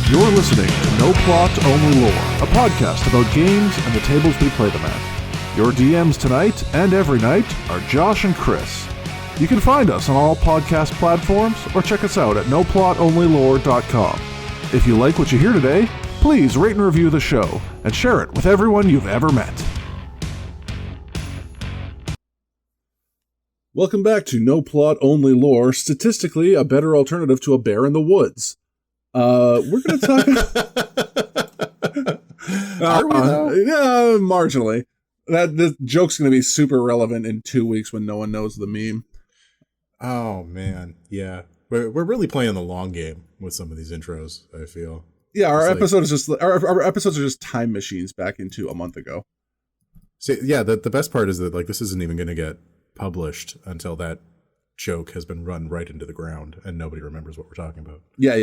You're listening to No Plot, Only Lore, a podcast about games and the tables we play them at. Your DMs tonight and every night are Josh and Chris. You can find us on all podcast platforms or check us out at noplotonlylore.com. If you like what you hear today, please rate and review the show and share it with everyone you've ever met. Welcome back to No Plot, Only Lore, statistically a better alternative to a bear in the woods. We're going to talk... Are we, though? Yeah, marginally. The joke's going to be super relevant in 2 weeks when no one knows the meme. Oh, man. Yeah. We're really playing the long game with some of these intros, I feel. Yeah, our episodes are just time machines back into a month ago. See, yeah, the best part is that this isn't even going to get published until that joke has been run right into the ground and nobody remembers what we're talking about. Yeah.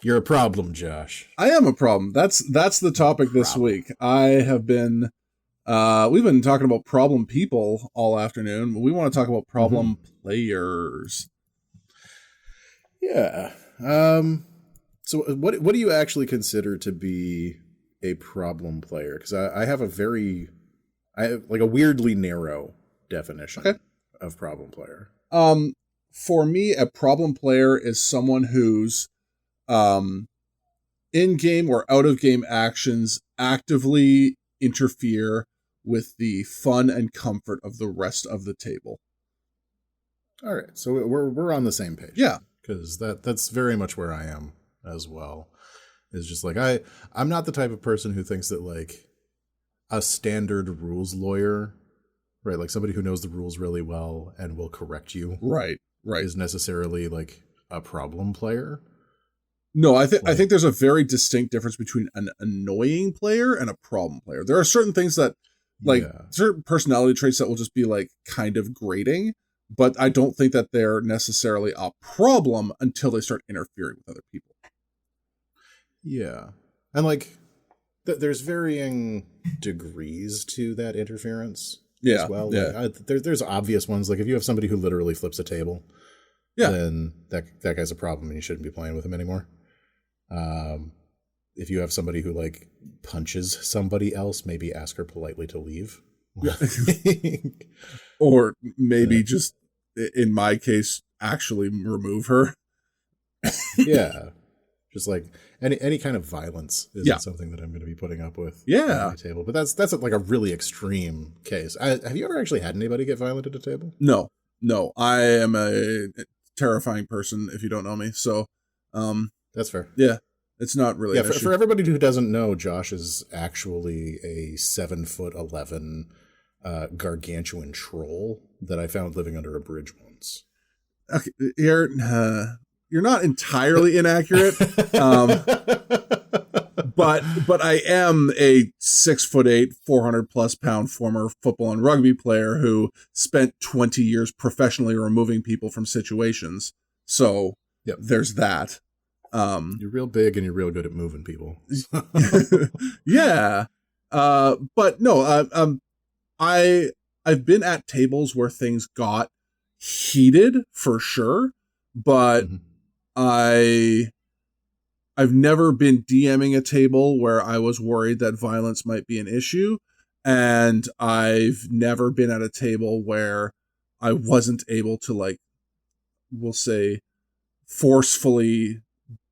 You're a problem, Josh. I am a problem. That's the topic this week. I have been we've been talking about problem people all afternoon. We want to talk about problem players. Yeah. So what do you actually consider to be a problem player? Because I have a weirdly narrow definition of problem player. For me, a problem player is someone whose in-game or out-of-game actions actively interfere with the fun and comfort of the rest of the table. All right, so we're on the same page. Yeah, because that's very much where I am as well. It's just I'm not the type of person who thinks that a standard rules lawyer, right, like somebody who knows the rules really well and will correct you, right, is necessarily a problem player. No, I think there's a very distinct difference between an annoying player and a problem player. There are certain things that certain personality traits that will just be kind of grating, but I don't think that they're necessarily a problem until they start interfering with other people. Yeah. And there's varying degrees to that interference as well. Yeah. There's obvious ones. If you have somebody who literally flips a table, then that guy's a problem and you shouldn't be playing with him anymore. If you have somebody who punches somebody else, maybe ask her politely to leave. Yeah. Or maybe just, in my case, actually remove her. Yeah. Just any kind of violence isn't something that I'm going to be putting up with on my table. But that's a really extreme case. Have you ever actually had anybody get violent at a table? No. I am a terrifying person if you don't know me. So, that's fair. Yeah, it's not really. Yeah, for everybody who doesn't know, Josh is actually a 7'11" gargantuan troll that I found living under a bridge once. Okay, you're not entirely inaccurate, but I am a 6'8", 400+ pound former football and rugby player who spent 20 years professionally removing people from situations. So there's that. You're real big and you're real good at moving people. Yeah, but no, I've been at tables where things got heated for sure, but I've never been DMing a table where I was worried that violence might be an issue, and I've never been at a table where I wasn't able to we'll say forcefully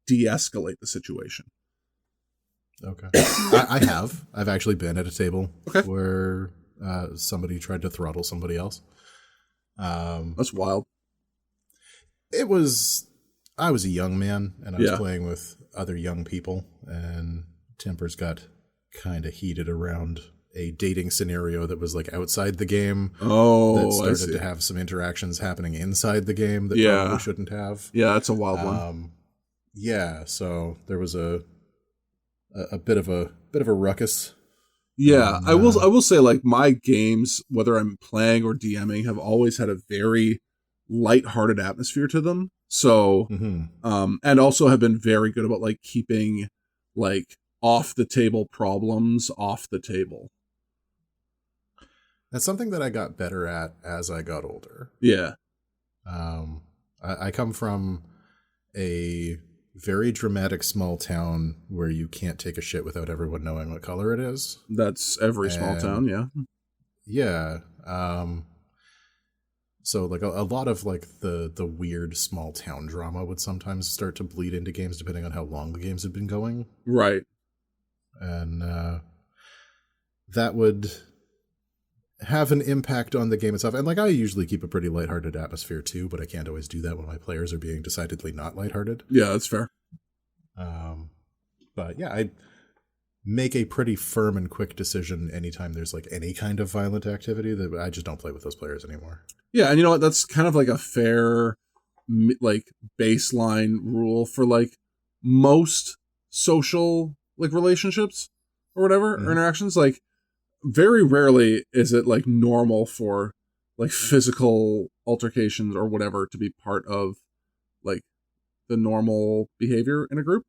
de-escalate the situation. Okay. I've actually been at a table where somebody tried to throttle somebody else. That's wild. I was a young man and I was playing with other young people, and tempers got kind of heated around a dating scenario that was outside the game. Oh, that started to have some interactions happening inside the game that probably shouldn't have. Yeah, that's a wild one. Yeah, so there was a bit of a ruckus. Yeah, I will say my games, whether I'm playing or DMing, have always had a very lighthearted atmosphere to them. So, and also have been very good about keeping off the table problems off the table. That's something that I got better at as I got older. Yeah. I come from a very dramatic small town where you can't take a shit without everyone knowing what color it is. That's every small town, yeah. Yeah. So like a lot of like the weird small town drama would sometimes start to bleed into games depending on how long the games had been going. Right. And that would have an impact on the game itself. And like I usually keep a pretty lighthearted atmosphere too, but I can't always do that when my players are being decidedly not lighthearted. Yeah, that's fair. But yeah, I make a pretty firm and quick decision anytime there's like any kind of violent activity that I just don't play with those players anymore. Yeah, and you know what? That's kind of like a fair, like, baseline rule for like most social like relationships or whatever or interactions. Like, very rarely is it like normal for like physical altercations or whatever to be part of like the normal behavior in a group.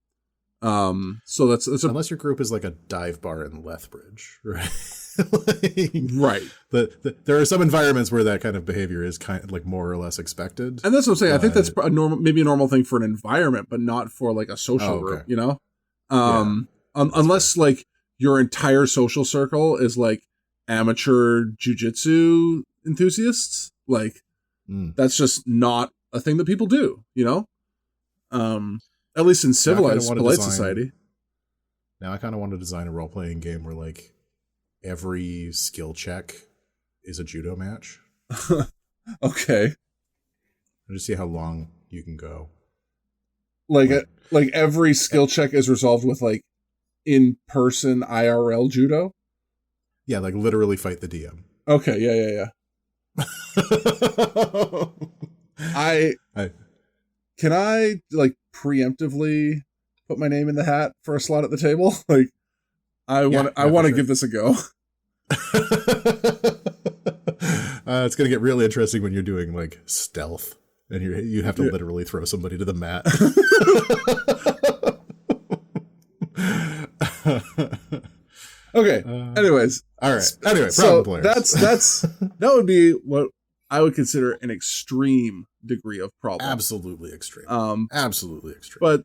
So that's unless your group is like a dive bar in Lethbridge, right? Like, right. There are some environments where that kind of behavior is kind of like more or less expected, and that's what I'm saying. I think that's maybe a normal thing for an environment, but not for like a social group. You know, unless fair. Like your entire social circle is like amateur jujitsu enthusiasts, like that's just not a thing that people do. You know, at least in civilized, polite society. Now I kind of want to design a role-playing game where like every skill check is a judo match. Okay. And just see how long you can go. Like every skill check is resolved with like in-person IRL judo? Yeah, like literally fight the DM. Okay, yeah. Can I like preemptively put my name in the hat for a slot at the table? Like I want to give this a go. It's going to get really interesting when you're doing like stealth and you have to literally throw somebody to the mat. Okay. Anyways. All right. Anyway, so players. that would be what I would consider an extreme degree of problem. Absolutely extreme. Absolutely extreme. But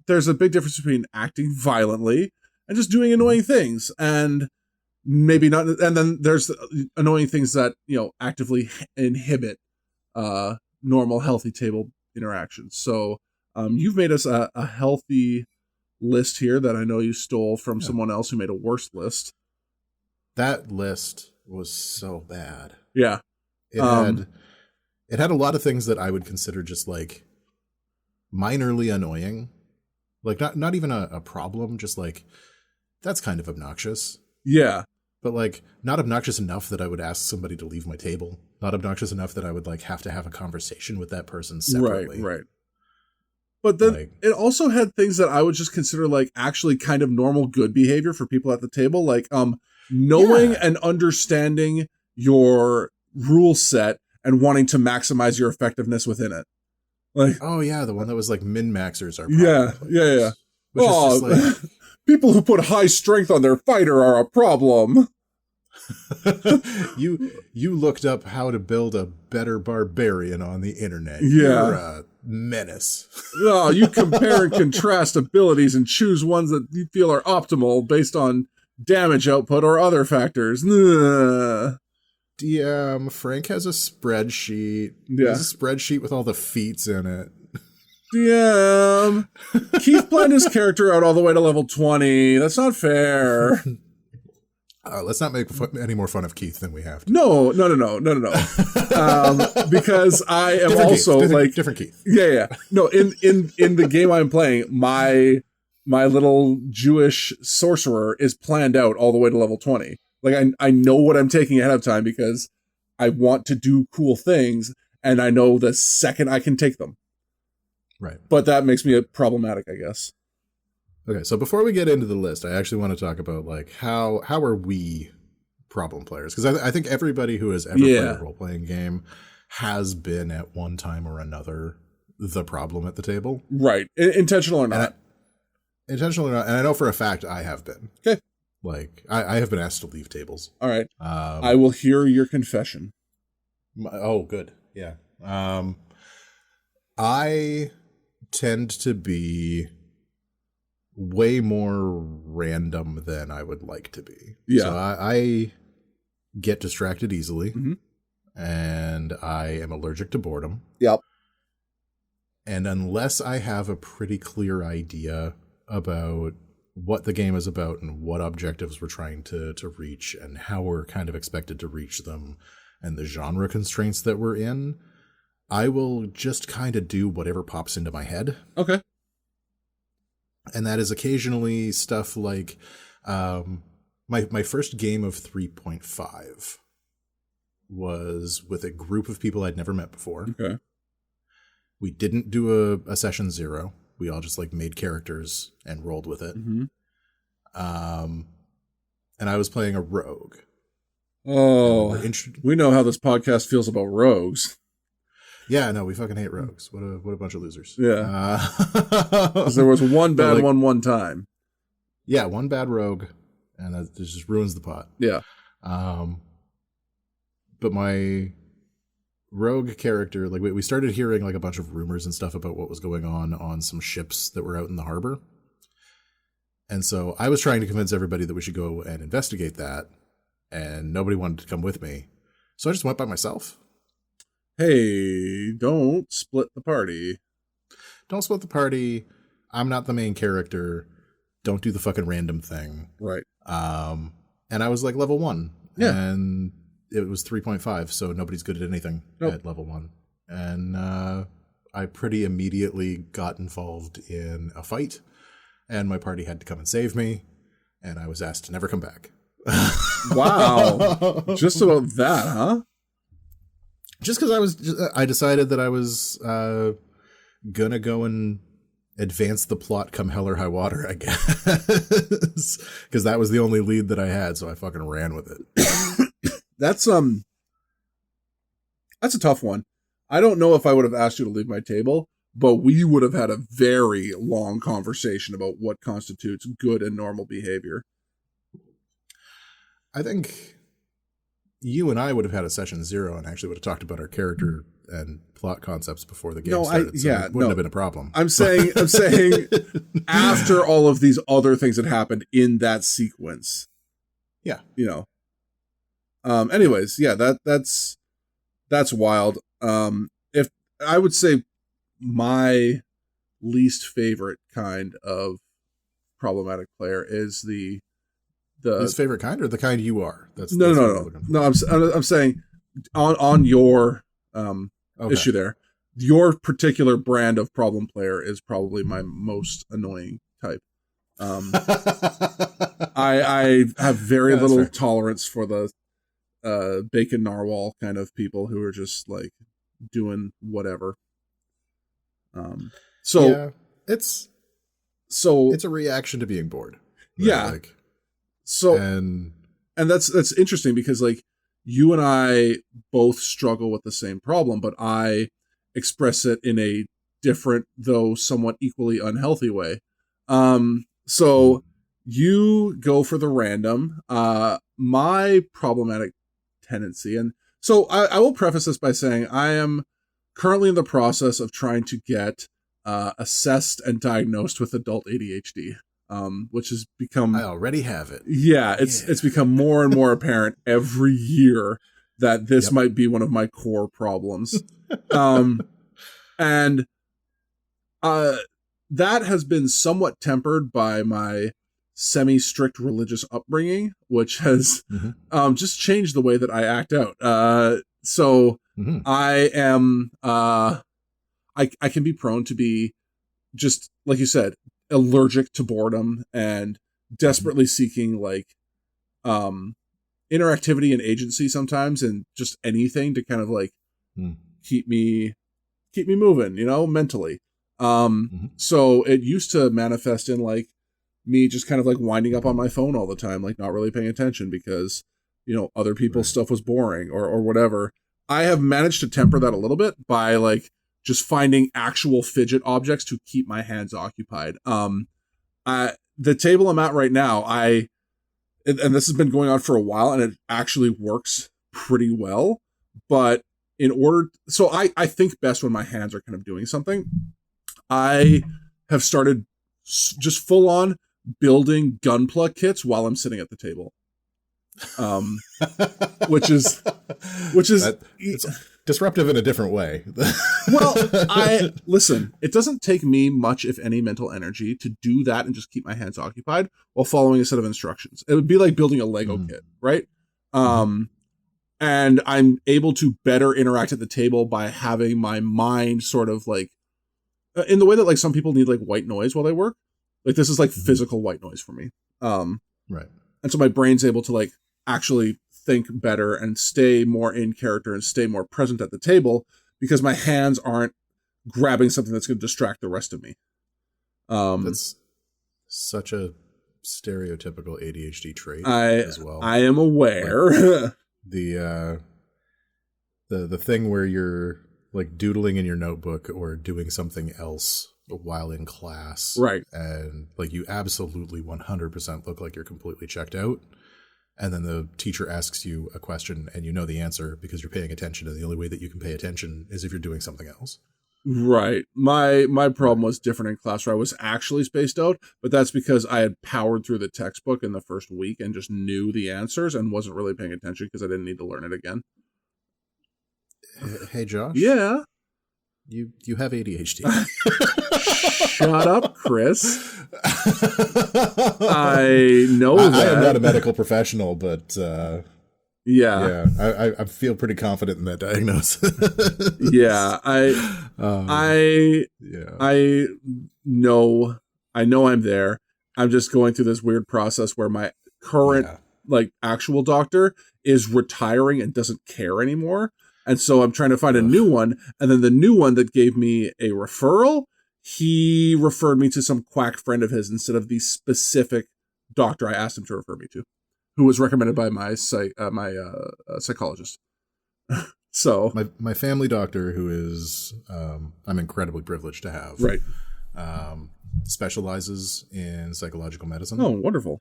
there's a big difference between acting violently and just doing annoying things, and maybe not. And then there's annoying things that, you know, actively inhibit normal, healthy table interactions. So you've made us a healthy list here that I know you stole from someone else who made a worse list. That list was so bad. Yeah. It had a lot of things that I would consider just like minorly annoying. Like not even a problem, just like that's kind of obnoxious. Yeah. But like not obnoxious enough that I would ask somebody to leave my table. Not obnoxious enough that I would like have to have a conversation with that person separately. Right. But then like, it also had things that I would just consider like actually kind of normal good behavior for people at the table. Like knowing and understanding your rule set and wanting to maximize your effectiveness within it. Like, oh yeah, the one that was like min-maxers are yeah. Oh, like, people who put high strength on their fighter are a problem. You looked up how to build a better barbarian on the internet. Yeah. You're a menace. Oh, you compare and contrast abilities and choose ones that you feel are optimal based on damage output or other factors. DM, Frank has a spreadsheet. Yeah. He has a spreadsheet with all the feats in it. DM, Keith planned his character out all the way to level 20. That's not fair. Let's not make any more fun of Keith than we have to. No. Because I am different also Keith, different Keith. Yeah. No, in the game I'm playing, my little Jewish sorcerer is planned out all the way to level 20. Like I know what I'm taking ahead of time because I want to do cool things, and I know the second I can take them. Right. But that makes me problematic, I guess. Okay, so before we get into the list, I actually want to talk about like how are we problem players? Because I think everybody who has ever played a role-playing game has been at one time or another the problem at the table. Right. Intentional or not. Intentional or not. And I know for a fact I have been. Okay. Like, I have been asked to leave tables. All right. I will hear your confession. Oh, good. Yeah. I tend to be way more random than I would like to be. Yeah. So I get distracted easily, Mm-hmm. and I am allergic to boredom. Yep. And unless I have a pretty clear idea about what the game is about and what objectives we're trying to reach and how we're kind of expected to reach them and the genre constraints that we're in, I will just kind of do whatever pops into my head. Okay. And that is occasionally stuff like my first game of 3.5 was with a group of people I'd never met before. Okay. We didn't do a session 0. We all just like made characters and rolled with it. Mm-hmm. And I was playing a rogue. Oh, we know how this podcast feels about rogues. Yeah, no, we fucking hate rogues. What a bunch of losers. Yeah. Because there was one bad one time. Yeah, one bad rogue, and that just ruins the pot. Yeah. But my rogue character, like we started hearing like a bunch of rumors and stuff about what was going on some ships that were out in the harbor. And so I was trying to convince everybody that we should go and investigate that, and nobody wanted to come with me. So I just went by myself. Hey, don't split the party. Don't split the party. I'm not the main character. Don't do the fucking random thing. Right. And I was like level 1. Yeah. And it was 3.5, so nobody's good at anything at level 1. And I pretty immediately got involved in a fight, and my party had to come and save me, and I was asked to never come back. Wow. Just about that, huh? Just because I decided that I was gonna go and advance the plot come hell or high water, I guess. Because that was the only lead that I had, so I fucking ran with it. That's a tough one. I don't know if I would have asked you to leave my table, but we would have had a very long conversation about what constitutes good and normal behavior. I think you and I would have had a session 0 and actually would have talked about our character and plot concepts before the game started. It wouldn't have been a problem. I'm saying after all of these other things that happened in that sequence. Yeah. You know. Anyways, yeah, that's wild. If I would say my least favorite kind of problematic player is the his favorite kind, or the kind you are? No. I'm saying on your issue there, your particular brand of problem player is probably my most annoying type. I have very little tolerance for the bacon narwhal kind of people who are just like doing whatever. It's a reaction to being bored. Right? Yeah. And that's interesting because like you and I both struggle with the same problem, but I express it in a different, though somewhat equally unhealthy way. So you go for the random. My problematic tendency, and so I will preface this by saying I am currently in the process of trying to get assessed and diagnosed with adult ADHD. Which has become... I already have it. Yeah, it's become more and more apparent every year that this might be one of my core problems. And that has been somewhat tempered by my semi-strict religious upbringing, which has just changed the way that I act out. I am... I can be prone to be just, like you said, allergic to boredom and desperately seeking like interactivity and agency sometimes, and just anything to kind of like keep me moving, you know, mentally. So it used to manifest in like me just kind of like winding up on my phone all the time, like not really paying attention because, you know, other people's stuff was boring or whatever. I have managed to temper that a little bit by like just finding actual fidget objects to keep my hands occupied. The table I'm at right now, and this has been going on for a while, and it actually works pretty well. But so I think best when my hands are kind of doing something. I have started just full on building gunpla kits while I'm sitting at the table. Which is it's disruptive in a different way. Well, listen, it doesn't take me much, if any, mental energy to do that and just keep my hands occupied while following a set of instructions. It would be like building a Lego kit, right? And I'm able to better interact at the table by having my mind sort of like, in the way that like some people need like white noise while they work. Like this is like physical white noise for me. Right. And so my brain's able to like actually think better and stay more in character and stay more present at the table because my hands aren't grabbing something that's going to distract the rest of me. That's such a stereotypical ADHD trait as well. I am aware. Like the thing where you're like doodling in your notebook or doing something else while in class. Right. And like you absolutely 100% look like you're completely checked out. And then the teacher asks you a question and you know the answer because you're paying attention. And the only way that you can pay attention is if you're doing something else. Right. My problem was different in class where I was actually spaced out, but that's because I had powered through the textbook in the first week and just knew the answers and wasn't really paying attention because I didn't need to learn it again. Hey, Josh. Yeah. You have ADHD. Shut up, Chris. I know that. I am not a medical professional, but yeah, I feel pretty confident in that diagnosis. Yeah, I know I'm there. I'm just going through this weird process where my current like actual doctor is retiring and doesn't care anymore. And so I'm trying to find a new one. And then the new one that gave me a referral, he referred me to some quack friend of his instead of the specific doctor I asked him to refer me to, who was recommended by my psychologist. So my family doctor, who is I'm incredibly privileged to have, right, specializes in psychological medicine. Oh, wonderful.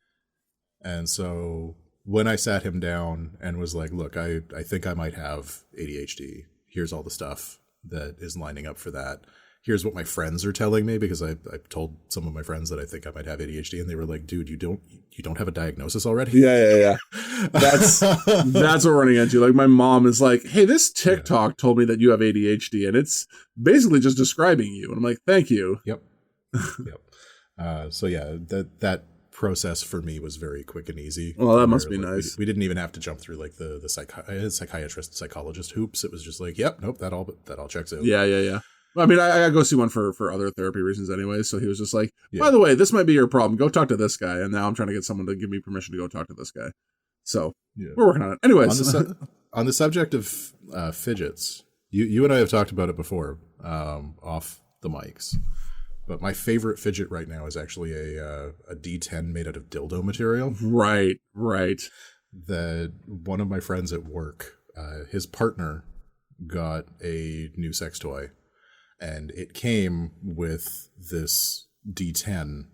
And so when I sat him down and was like, look, I think I might have ADHD. Here's all the stuff that is lining up for that. Here's what my friends are telling me, because I told some of my friends that I think I might have ADHD, and they were like, dude, you don't have a diagnosis already? Yeah. That's what we're running into. Like my mom is like, hey, this TikTok told me that you have ADHD, and it's basically just describing you. And I'm like, thank you. Yep. So yeah, that process for me was very quick and easy. Well, that must be nice. We didn't even have to jump through like the psychiatrist, psychologist hoops. It was just like, yep, nope, that all checks out. Yeah. Well, I mean, I gotta go see one for other therapy reasons anyway. So he was just like, by the way, this might be your problem. Go talk to this guy. And now I'm trying to get someone to give me permission to go talk to this guy. So we're working on it. Anyways, on the subject of fidgets, you and I have talked about it before off the mics. But my favorite fidget right now is actually a D10 made out of dildo material. Right. That one of my friends at work, his partner got a new sex toy, and it came with this D10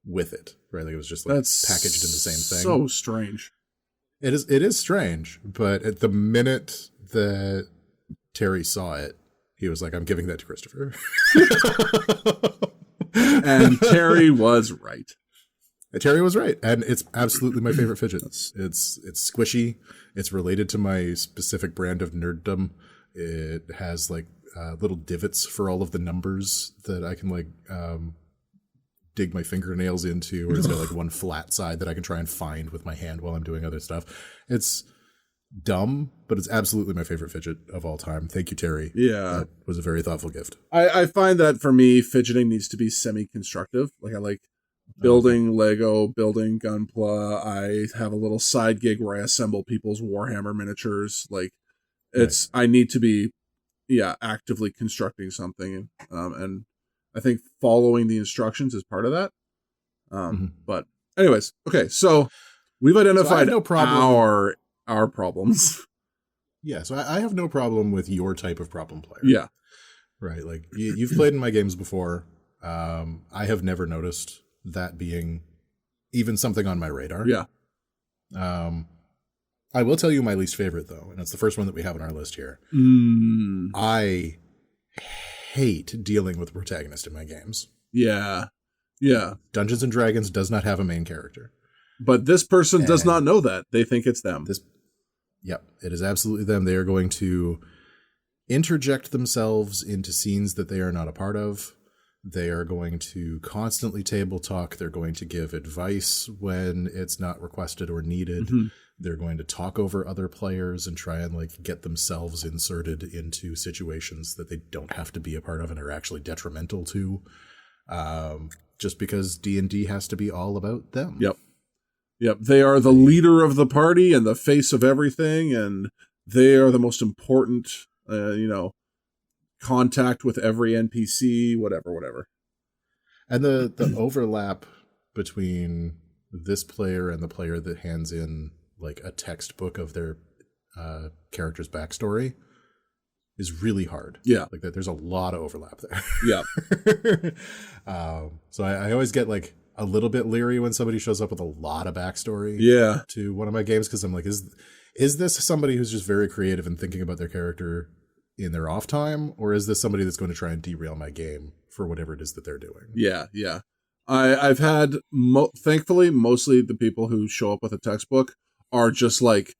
with it. Right, like it was just like packaged in the same thing. So strange. It is strange, but at the minute that Terry saw it, he was like, I'm giving that to Kristoffer. And Terry was right. Terry was right. And it's absolutely my favorite fidget. It's squishy. It's related to my specific brand of nerddom. It has like little divots for all of the numbers that I can like dig my fingernails into, or it's got like one flat side that I can try and find with my hand while I'm doing other stuff. It's dumb, but it's absolutely my favorite fidget of all time. Thank you, Terry. Yeah. That was a very thoughtful gift. I find that for me, fidgeting needs to be semi-constructive. Like I like building Lego, building Gunpla. I have a little side gig where I assemble people's Warhammer miniatures. Like it's, I need to be, actively constructing something. And I think following the instructions is part of that. But anyways, okay. So we've identified our problems. Yeah, so I have no problem with your type of problem player. Yeah. Right, like you've played in my games before. I have never noticed that being even something on my radar. Yeah. I will tell you my least favorite, though, and it's the first one that we have on our list here. I hate dealing with the protagonist in my games. Yeah. Dungeons & Dragons does not have a main character. But this person does not know that. They think it's them. Yep, it is absolutely them. They are going to interject themselves into scenes that they are not a part of. They are going to constantly table talk. They're going to give advice when it's not requested or needed. Mm-hmm. They're going to talk over other players and try and like get themselves inserted into situations that they don't have to be a part of and are actually detrimental to. Just because D&D has to be all about them. Yep. They are the leader of the party and the face of everything, and they are the most important, contact with every NPC, whatever. And the overlap between this player and the player that hands in like a textbook of their character's backstory is really hard. Yeah. Like that, there's a lot of overlap there. Yeah. So I always get like a little bit leery when somebody shows up with a lot of backstory to one of my games, because I'm like, is this somebody who's just very creative and thinking about their character in their off time, or is this somebody that's going to try and derail my game for whatever it is that they're doing? Yeah. I've had, thankfully, mostly the people who show up with a textbook are just like,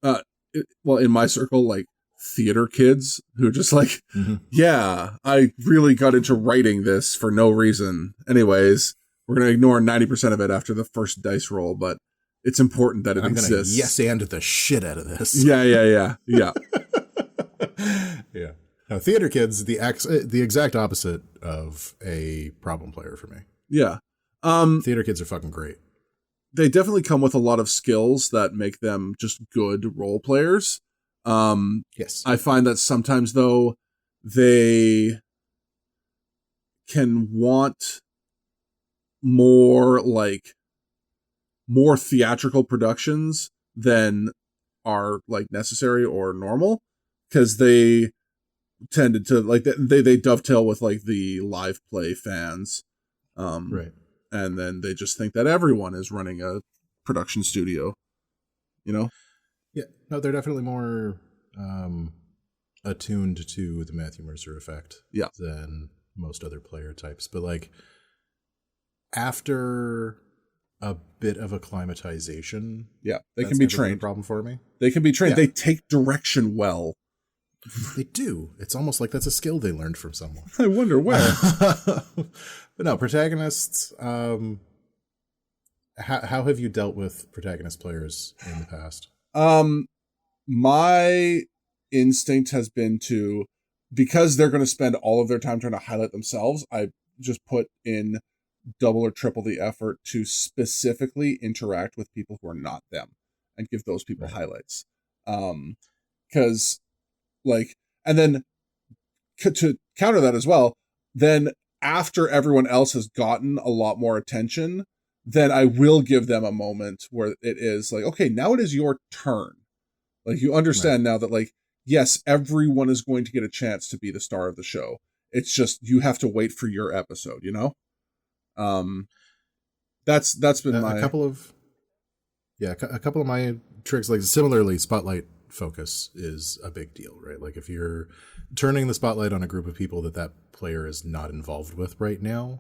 in my circle, like theater kids who are just like, yeah, I really got into writing this for no reason. Anyways, we're going to ignore 90% of it after the first dice roll, but it's important that it exists. I'm going to yes and the shit out of this. Yeah. Yeah. Now, theater kids, the exact opposite of a problem player for me. Yeah. Theater kids are fucking great. They definitely come with a lot of skills that make them just good role players. Yes. I find that sometimes, though, they can want more theatrical productions than are like necessary or normal, because they tended to like they dovetail with like the live play fans, right, and then they just think that everyone is running a production studio, Yeah, no, they're definitely more attuned to the Matthew Mercer effect than most other player types, but like after a bit of acclimatization, they can be trained. A problem for me. They can be trained. They take direction well. They do. It's almost like that's a skill they learned from someone. I wonder where. But no, protagonists. How have you dealt with protagonist players in the past? My instinct has been to, because they're going to spend all of their time trying to highlight themselves, I just put in double or triple the effort to specifically interact with people who are not them and give those people highlights. Because and then to counter that as well, then after everyone else has gotten a lot more attention, then I will give them a moment where it is like, okay, now it is your turn. Like, you understand now that, like, yes, everyone is going to get a chance to be the star of the show. It's just, you have to wait for your episode, That's been a couple of my tricks. Like, similarly, spotlight focus is a big deal, right? Like, if you're turning the spotlight on a group of people that player is not involved with right now,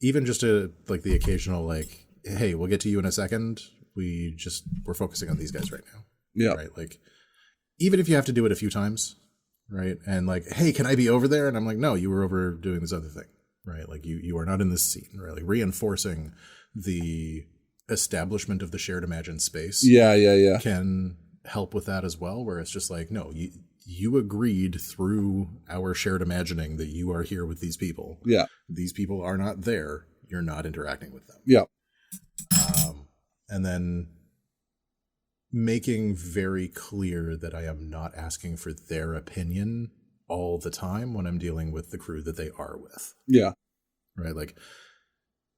even just like the occasional, like, hey, we'll get to you in a second, we're focusing on these guys right now, right? Like, even if you have to do it a few times, right? And like, hey, can I be over there? And I'm like, no, you were over doing this other thing, right? Like, you are not in this scene, right? Like, reinforcing the establishment of the shared imagined space can help with that as well, where it's just like, no, you agreed through our shared imagining that you are here with these people. These people are not there, you're not interacting with them. And then making very clear that I am not asking for their opinion all the time when I'm dealing with the crew that they are with. Right, like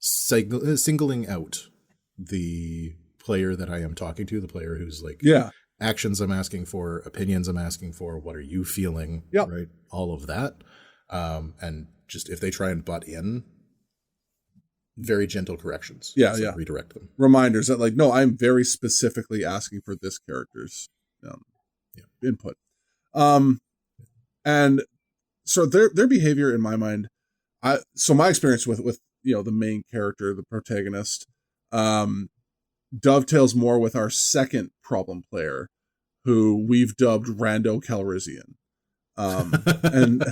singling out the player that I am talking to, the player who's like, actions I'm asking for, opinions I'm asking for, what are you feeling, right? All of that. And just if they try and butt in, very gentle corrections. Yeah, so redirect them. Reminders that like, no, I'm very specifically asking for this character's input. And so their behavior in my mind, so my experience with the main character, the protagonist, dovetails more with our second problem player, who we've dubbed Rando Calrissian. And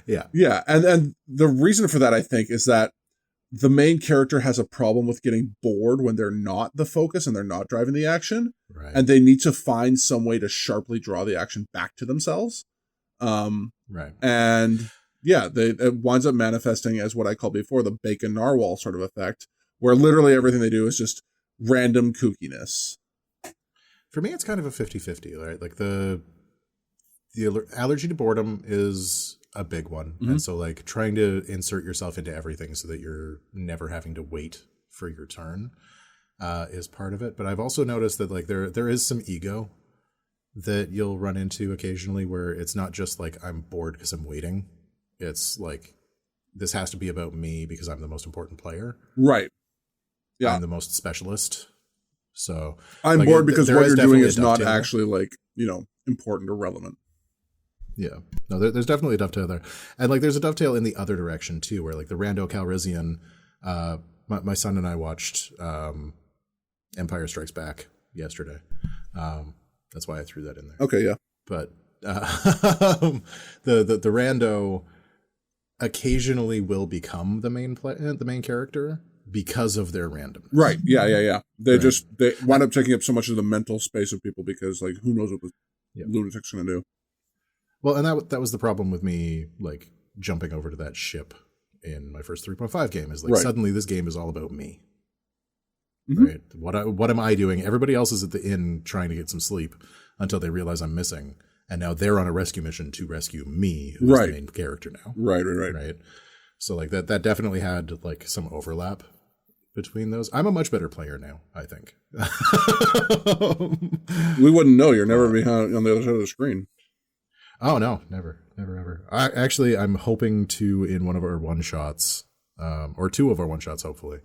and the reason for that, I think, is that the main character has a problem with getting bored when they're not the focus and they're not driving the action, and they need to find some way to sharply draw the action back to themselves. And it winds up manifesting as what I called before the bacon narwhal sort of effect, where literally everything they do is just random kookiness. For me, it's kind of a 50-50, right? Like the allergy to boredom is a big one. And so like trying to insert yourself into everything so that you're never having to wait for your turn is part of it. But I've also noticed that like there is some ego that you'll run into occasionally, where it's not just like I'm bored because I'm waiting. It's like, this has to be about me because I'm the most important player. Right. Yeah. I'm the most specialist. So I'm like, bored because what you're doing is not actually like, important or relevant. Yeah. No, there's definitely a dovetail there. And like there's a dovetail in the other direction too, where like the Rando Calrissian, my son and I watched Empire Strikes Back yesterday. That's why I threw that in there. Okay, yeah. But the Rando occasionally will become the main character because of their randomness. Right. Yeah. They wind up taking up so much of the mental space of people because like who knows what the lunatic's gonna do. Well, and that was the problem with me like jumping over to that ship in my first 3.5 game, is like suddenly this game is all about me. Right? What am I doing? Everybody else is at the inn trying to get some sleep until they realize I'm missing, and now they're on a rescue mission to rescue me, who is the main character now. Right. So like that definitely had like some overlap between those. I'm a much better player now, I think. We wouldn't know. You're never behind on the other side of the screen. Oh no, never ever. I'm hoping to, in one of our one shots, or two of our one shots, hopefully,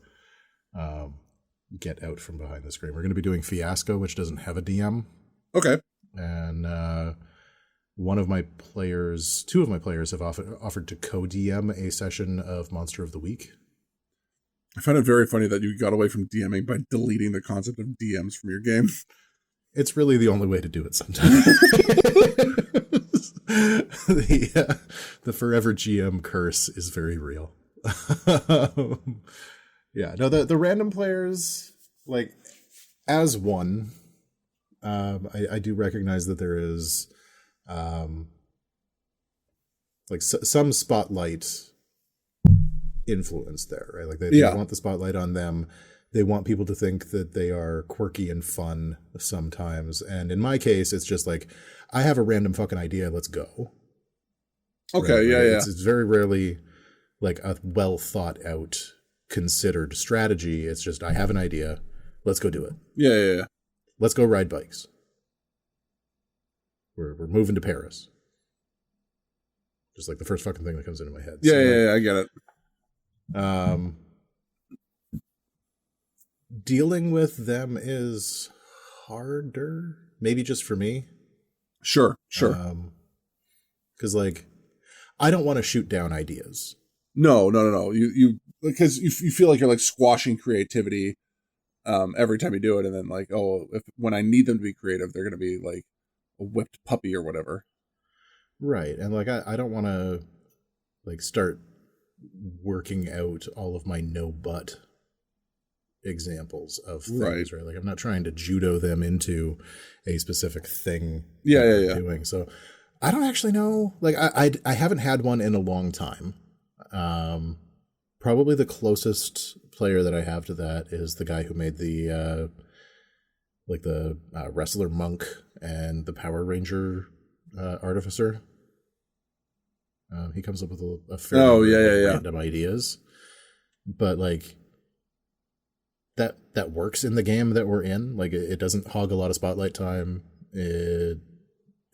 get out from behind the screen. We're going to be doing Fiasco, which doesn't have a DM. Okay. And two of my players have offered to co-DM a session of Monster of the Week. I find it very funny that you got away from DMing by deleting the concept of DMs from your game. It's really the only way to do it sometimes. The forever GM curse is very real. Yeah, no, the random players, like, as one, I do recognize that there is, like, some spotlight influence there, right? Like, they want the spotlight on them. They want people to think that they are quirky and fun sometimes. And in my case, it's just like, I have a random fucking idea, let's go. Okay, right? yeah. It's very rarely, like, a well thought out, considered strategy. It's just, I have an idea, let's go do it. Yeah. Let's go ride bikes. We're moving to Paris. Just like the first fucking thing that comes into my head. Yeah, I get it. Dealing with them is harder, maybe just for me. Sure. Because like, I don't want to shoot down ideas. No. You because you feel like you're like squashing creativity every time you do it, and then like, when I need them to be creative, they're gonna be like a whipped puppy or whatever. Right, and like I don't want to like start working out all of my no but examples of things, right? Like I'm not trying to judo them into a specific thing. Yeah. Doing so. I don't actually know. Like I haven't had one in a long time. Probably the closest player that I have to that is the guy who made the wrestler monk and the Power Ranger artificer. He comes up with a fair random ideas, but like that works in the game that we're in. Like it doesn't hog a lot of spotlight time. It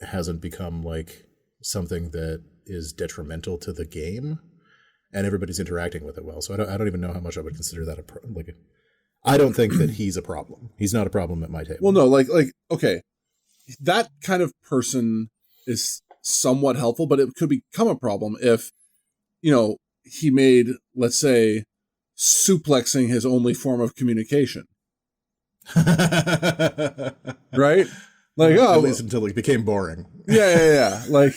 hasn't become like something that is detrimental to the game. and everybody's interacting with it well. So I don't even know how much I would consider that I don't think that he's a problem. He's not a problem at my table. Well, no, okay, that kind of person is somewhat helpful, but it could become a problem if, he made, let's say, suplexing his only form of communication. Right? At least until it became boring. Yeah. Like,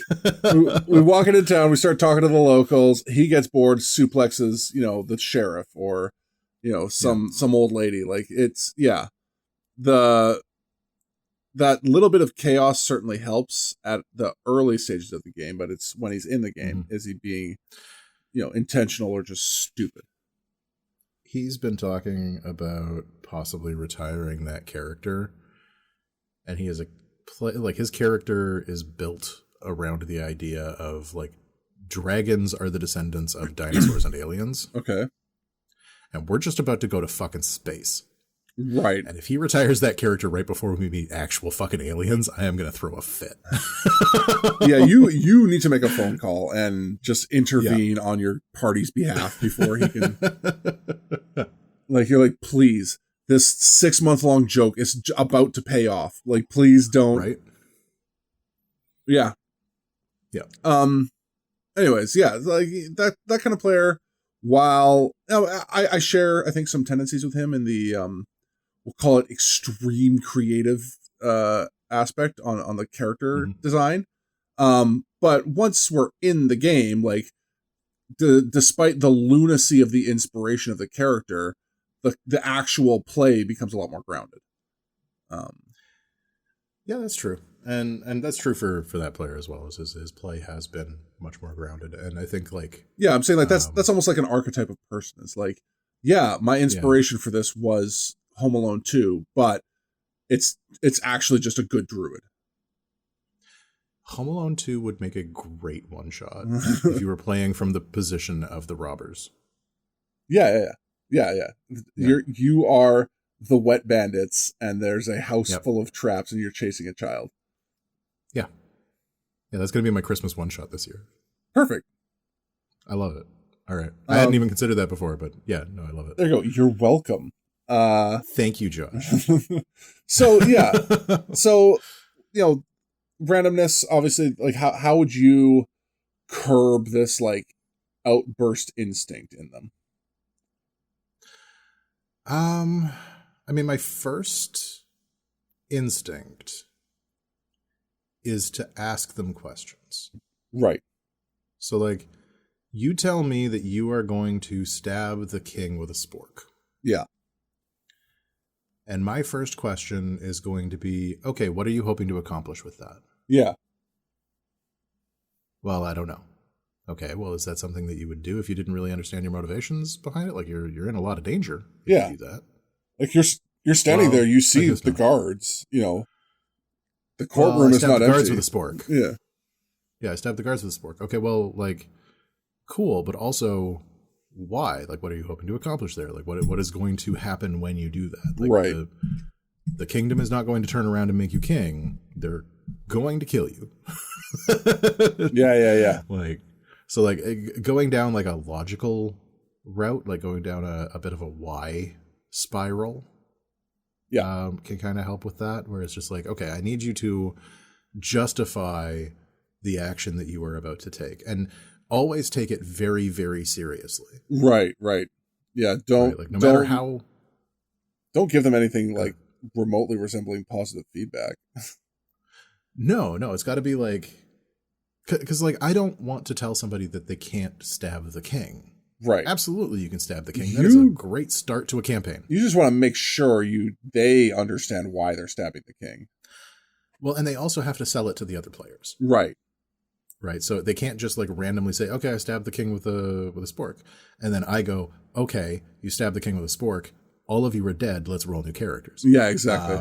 we walk into town, we start talking to the locals. He gets bored, suplexes, the sheriff or, some old lady. Like, it's, that little bit of chaos certainly helps at the early stages of the game, but it's when he's in the game, is he being, intentional or just stupid? He's been talking about possibly retiring that character, and he has his character is built around the idea of like dragons are the descendants of dinosaurs and aliens. Okay. And we're just about to go to fucking space. Right. And if he retires that character right before we meet actual fucking aliens, I am going to throw a fit. Yeah, you need to make a phone call and just intervene on your party's behalf before he can. Like, you're like, please, this 6-month-long joke is about to pay off. Like, please don't. Right. Yeah. Anyways, like that kind of player. While I share, I think, some tendencies with him in the we'll call it extreme creative aspect on the character design. But once we're in the game, like despite the lunacy of the inspiration of the character, the actual play becomes a lot more grounded. Yeah, that's true. And that's true for that player as well. As his play has been much more grounded. And I think I'm saying like that's almost like an archetype of person. It's like, my inspiration for this was Home Alone 2, but it's actually just a good druid. Home Alone 2 would make a great one shot if you were playing from the position of the robbers. Yeah. You are the wet bandits, and there's a house full of traps, and you're chasing a child. Yeah, that's going to be my Christmas one-shot this year. Perfect. I love it. All right. I hadn't even considered that before, but I love it. There you go. You're welcome. Thank you, Josh. So, So, randomness, obviously, like, how would you curb this, like, outburst instinct in them? I mean, my first instinct is to ask them questions. Right. So, like, you tell me that you are going to stab the king with a spork. Yeah. And my first question is going to be, okay, what are you hoping to accomplish with that? Yeah. Well, I don't know. Okay, well, is that something that you would do if you didn't really understand your motivations behind it? Like, you're in a lot of danger if you do that. Like, you're standing there, you see the guards, the courtroom is not empty. Guards with a spork. Yeah. Yeah, I stabbed the guards with a spork. Okay, well, like, cool, but also, why? Like, what are you hoping to accomplish there? Like, what is going to happen when you do that? Like, right. The kingdom is not going to turn around and make you king. They're going to kill you. Yeah. Like, so, like, going down, like, a logical route, like, going down a bit of a why spiral, can kind of help with that, where it's just like, okay, I need you to justify the action that you are about to take, and always take it very, very seriously. Right. Yeah, don't matter how. Don't give them anything like remotely resembling positive feedback. No, it's got to be like, because like I don't want to tell somebody that they can't stab the king. Right. Absolutely, you can stab the king. That is a great start to a campaign. You just want to make sure they understand why they're stabbing the king. Well, and they also have to sell it to the other players. Right. So they can't just like randomly say, okay, I stabbed the king with a spork. And then I go, okay, you stabbed the king with a spork. All of you are dead. Let's roll new characters. Yeah, exactly.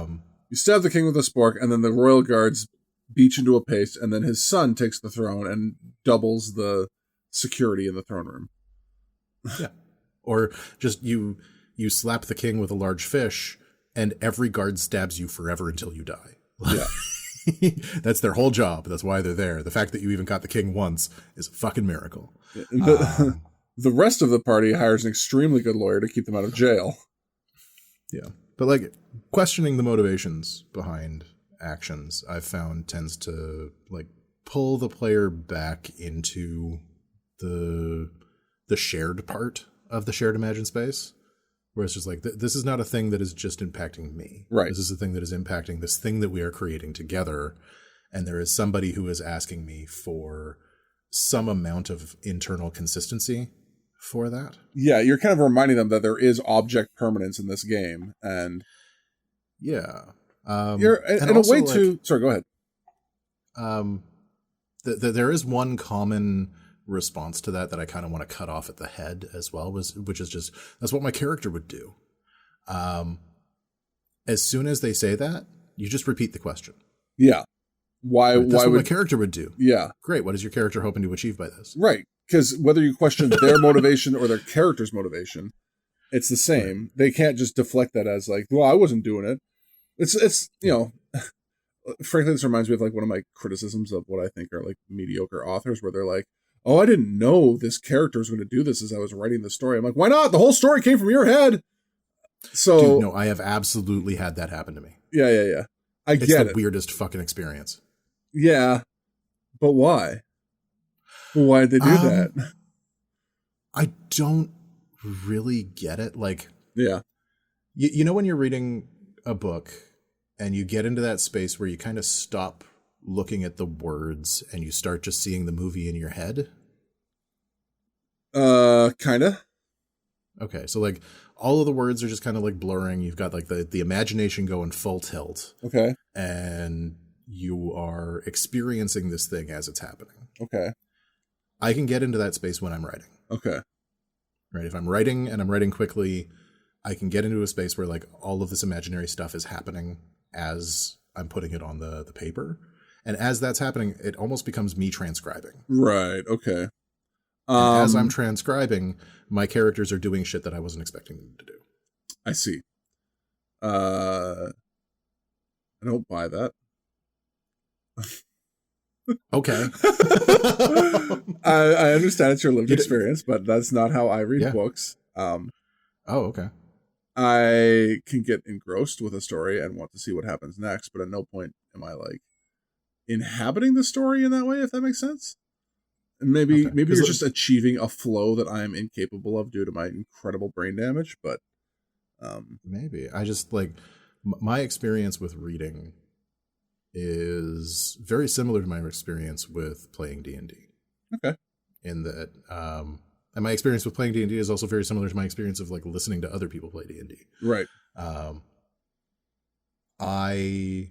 You stab the king with a spork, and then the royal guards beach into a paste, and then his son takes the throne and doubles the security in the throne room. Yeah. Or just you slap the king with a large fish, and every guard stabs you forever until you die. Yeah. That's their whole job. That's why they're there. The fact that you even got the king once is a fucking miracle. the rest of the party hires an extremely good lawyer to keep them out of jail. Yeah. But like questioning the motivations behind actions, I've found tends to like pull the player back into the shared part of the shared imagined space, where it's just like, this is not a thing that is just impacting me. Right. This is a thing that is impacting this thing that we are creating together. And there is somebody who is asking me for some amount of internal consistency for that. Yeah, you're kind of reminding them that there is object permanence in this game. And yeah. You're in a way to... Sorry, go ahead. There is one common response to that I kind of want to cut off at the head as well, which is just, that's what my character would do. As soon as they say that, you just repeat the question. Yeah. Why? Right, that's why what would my character would do? Yeah. Great. What is your character hoping to achieve by this? Right. Because whether you question their motivation or their character's motivation, it's the same. Right. They can't just deflect that as like, well, I wasn't doing it. It's you know, frankly, this reminds me of like one of my criticisms of what I think are like mediocre authors, where they're like, oh, I didn't know this character was going to do this as I was writing the story. I'm like, why not? The whole story came from your head. So, dude, no, I have absolutely had that happen to me. Yeah. It's the weirdest fucking experience. Yeah, but why? Why did they do that? I don't really get it. Like, yeah, you know when you're reading a book and you get into that space where you kind of stop looking at the words and you start just seeing the movie in your head? Kinda. Okay, so like all of the words are just kind of like blurring. You've got like the imagination going full tilt. Okay. And you are experiencing this thing as it's happening. Okay. I can get into that space when I'm writing. Okay. Right. If I'm writing and I'm writing quickly, I can get into a space where like all of this imaginary stuff is happening as I'm putting it on the paper. And as that's happening, it almost becomes me transcribing. Right. Okay. And as I'm transcribing, my characters are doing shit that I wasn't expecting them to do. I see. I don't buy that. Okay. I understand it's your lived experience, but that's not how I read books. Okay. I can get engrossed with a story and want to see what happens next, but at no point am I like inhabiting the story in that way, if that makes sense. And maybe you're just achieving a flow that I am incapable of due to my incredible brain damage, but maybe. I just like my experience with reading is very similar to my experience with playing D&D. Okay. In that, and my experience with playing D&D is also very similar to my experience of like listening to other people play D&D. Right. I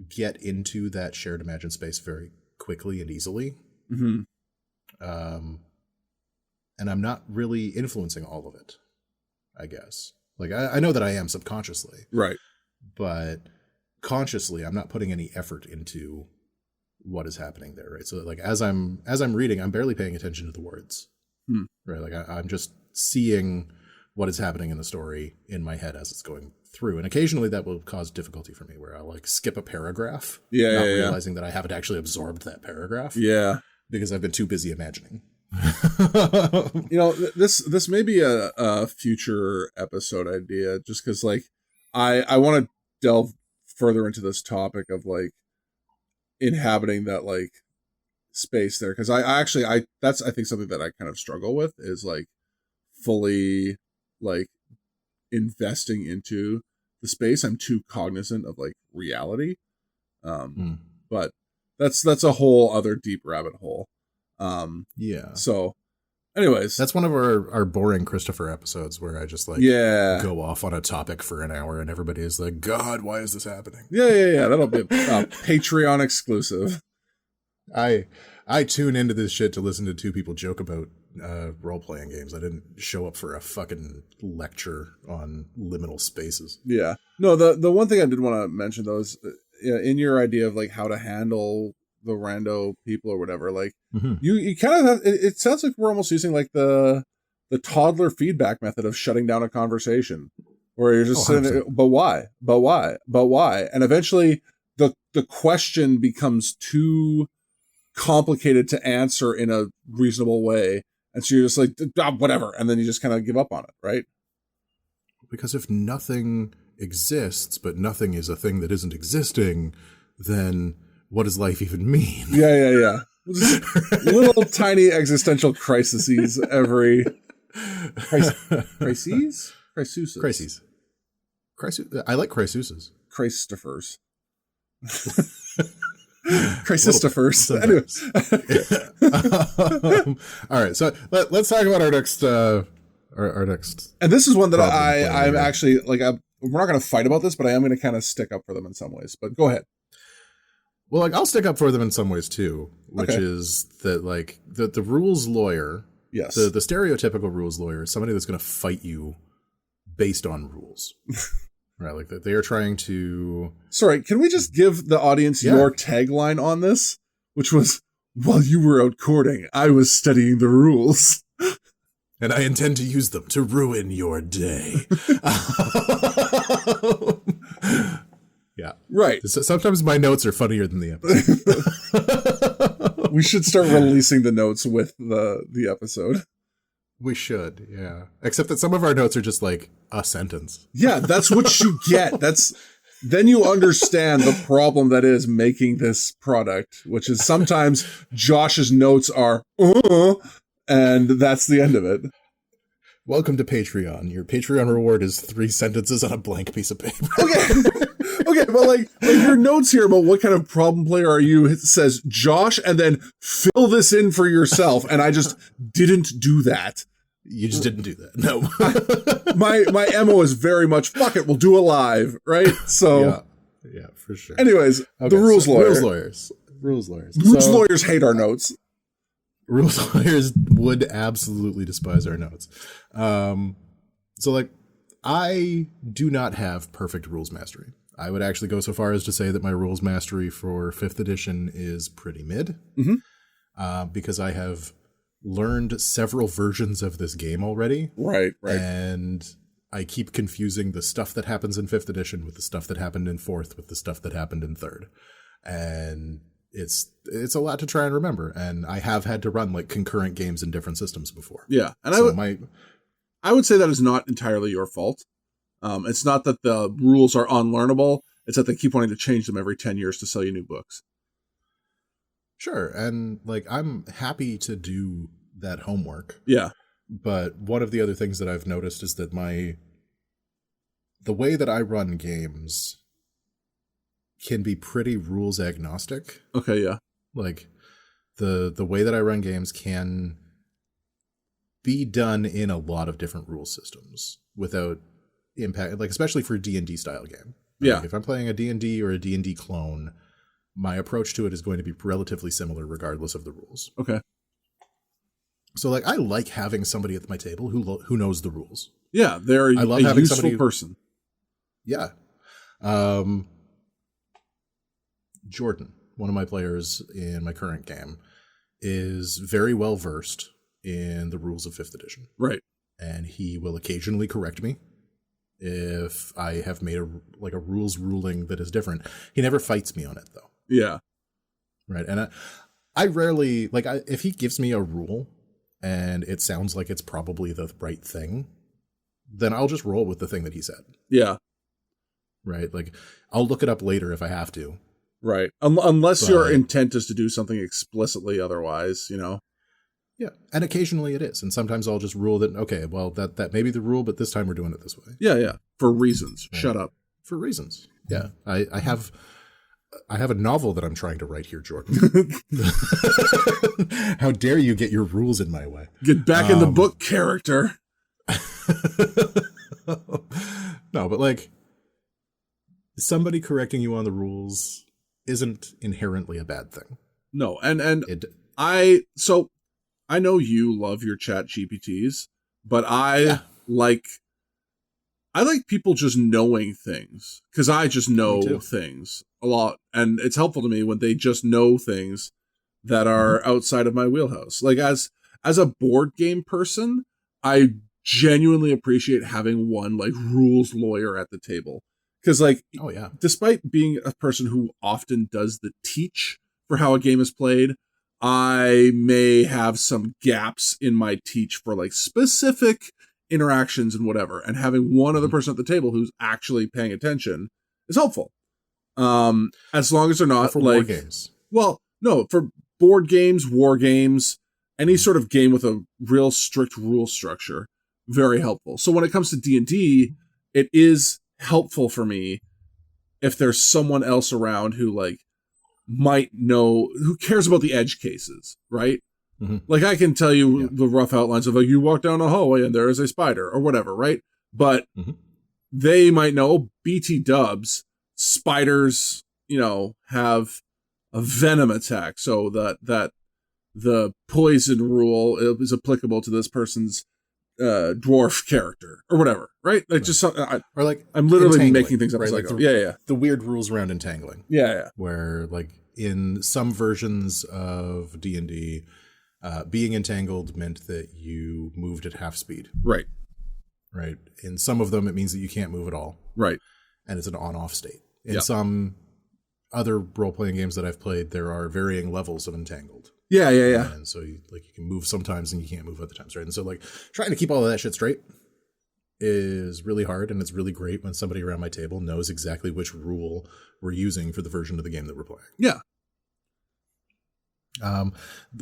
get into that shared imagined space very quickly and easily. Mm-hmm. And I'm not really influencing all of it, I guess. Like I know that I am subconsciously. Right. But consciously, I'm not putting any effort into what is happening there, right? So like as I'm reading, I'm barely paying attention to the words, right? Like I'm just seeing what is happening in the story in my head as it's going through, and occasionally that will cause difficulty for me, where I'll like skip a paragraph, realizing that I haven't actually absorbed that paragraph, because I've been too busy imagining. You know, this may be a future episode idea, just because like I want to delve further into this topic of like inhabiting that like space there, because I that's I think something that I kind of struggle with is like fully like investing into the space. I'm too cognizant of like reality, but that's a whole other deep rabbit hole. So anyways, that's one of our boring Kristoffer episodes where I just like go off on a topic for an hour and everybody is like, God, why is this happening? That'll be a Patreon exclusive. I tune into this shit to listen to two people joke about role-playing games. I didn't show up for a fucking lecture on liminal spaces. Yeah. No, the one thing I did want to mention though is in your idea of like how to handle the rando people or whatever, like you kind of have, it sounds like we're almost using like the toddler feedback method of shutting down a conversation, where you're just sitting there, but why, and eventually the question becomes too complicated to answer in a reasonable way, And so you're just like, whatever. And then you just kind of give up on it, right? Because if nothing exists, but nothing is a thing that isn't existing, then what does life even mean? Yeah. Little tiny existential crises every... Crises? Crises. I like crises. Christoffers. Christoffers. Anyway. All right, so let's talk about our next our next. And this is one that I'm actually like. We're not going to fight about this, but I am going to kind of stick up for them in some ways. But go ahead. Well, like I'll stick up for them in some ways too, which is that like the rules lawyer. Yes. The stereotypical rules lawyer is somebody that's going to fight you based on rules. Right, like that they are trying to... Sorry, can we just give the audience your tagline on this? Which was, while you were out courting, I was studying the rules. And I intend to use them to ruin your day. Yeah. Right. So sometimes my notes are funnier than the episode. We should start releasing the notes with the episode. We should, yeah. Except that some of our notes are just like a sentence. Yeah, that's what you get. Then you understand the problem that is making this product, which is sometimes Josh's notes are, and that's the end of it. Welcome to Patreon. Your Patreon reward is 3 sentences on a blank piece of paper. Okay, but like your notes here about what kind of problem player are you, it says Josh, and then fill this in for yourself, and I just didn't do that. You just didn't do that. No. my MO is very much, fuck it, we'll do a live, right? So yeah, for sure. Anyways, the rules lawyer. Rules lawyers. Rules lawyers hate our notes. Rules lawyers would absolutely despise our notes. So like, I do not have perfect rules mastery. I would actually go so far as to say that my rules mastery for 5th edition is pretty mid, because I have learned several versions of this game already. Right. And I keep confusing the stuff that happens in 5th edition with the stuff that happened in 4th with the stuff that happened in 3rd. And it's a lot to try and remember. And I have had to run like concurrent games in different systems before. Yeah. And so I would say that is not entirely your fault. It's not that the rules are unlearnable. It's that they keep wanting to change them every 10 years to sell you new books. Sure. And like, I'm happy to do that homework. Yeah. But one of the other things that I've noticed is that the way that I run games can be pretty rules agnostic. Okay. Yeah. Like the way that I run games can be done in a lot of different rule systems without impact, like especially for D&D style game. Yeah. Like if I'm playing a D&D or a D&D clone, my approach to it is going to be relatively similar regardless of the rules. Okay. So like I like having somebody at my table who knows the rules. Yeah, they're I love having useful somebody person. Yeah. Jordan, one of my players in my current game, is very well versed in the rules of 5th edition. Right. And he will occasionally correct me if I have made a rules ruling that is different. He never fights me on it though. Yeah. Right. And I rarely, if he gives me a rule and it sounds like it's probably the right thing, then I'll just roll with the thing that he said. Yeah. Right. Like I'll look it up later if I have to. Right. Unless your intent is to do something explicitly otherwise, you know? Yeah. And occasionally it is. And sometimes I'll just rule that, okay, well, that may be the rule, but this time we're doing it this way. Yeah, yeah. For reasons. Right. Shut up. For reasons. Yeah. I have a novel that I'm trying to write here, Jordan. How dare you get your rules in my way? Get back in the book, character. No, but like somebody correcting you on the rules isn't inherently a bad thing. No, and I know you love your chat GPTs, but I like people just knowing things, because I just know things a lot, and it's helpful to me when they just know things that are outside of my wheelhouse. Like as a board game person, I genuinely appreciate having one like rules lawyer at the table. Because despite being a person who often does the teach for how a game is played, I may have some gaps in my teach for like specific interactions and whatever. And having one other person at the table who's actually paying attention is helpful. As long as they're not for like war games. Well, no, for board games, war games, any sort of game with a real strict rule structure, very helpful. So when it comes to D&D, it is helpful for me if there's someone else around who like might know, who cares about the edge cases, right? Mm-hmm. Like I can tell you the rough outlines of like you walk down a hallway and there is a spider or whatever, right? But they might know BT dubs, spiders, have a venom attack, so that the poison rule is applicable to this person's dwarf character or whatever, right? Like just or like I'm literally making things up as I go. The weird rules around entangling. Yeah. Where like in some versions of D&D, being entangled meant that you moved at half speed. Right. In some of them, it means that you can't move at all. Right. And it's an on-off state. In some other role-playing games that I've played, there are varying levels of entangled. Yeah. And so you can move sometimes and you can't move other times, right? And so like trying to keep all of that shit straight is really hard, and it's really great when somebody around my table knows exactly which rule we're using for the version of the game that we're playing. Yeah.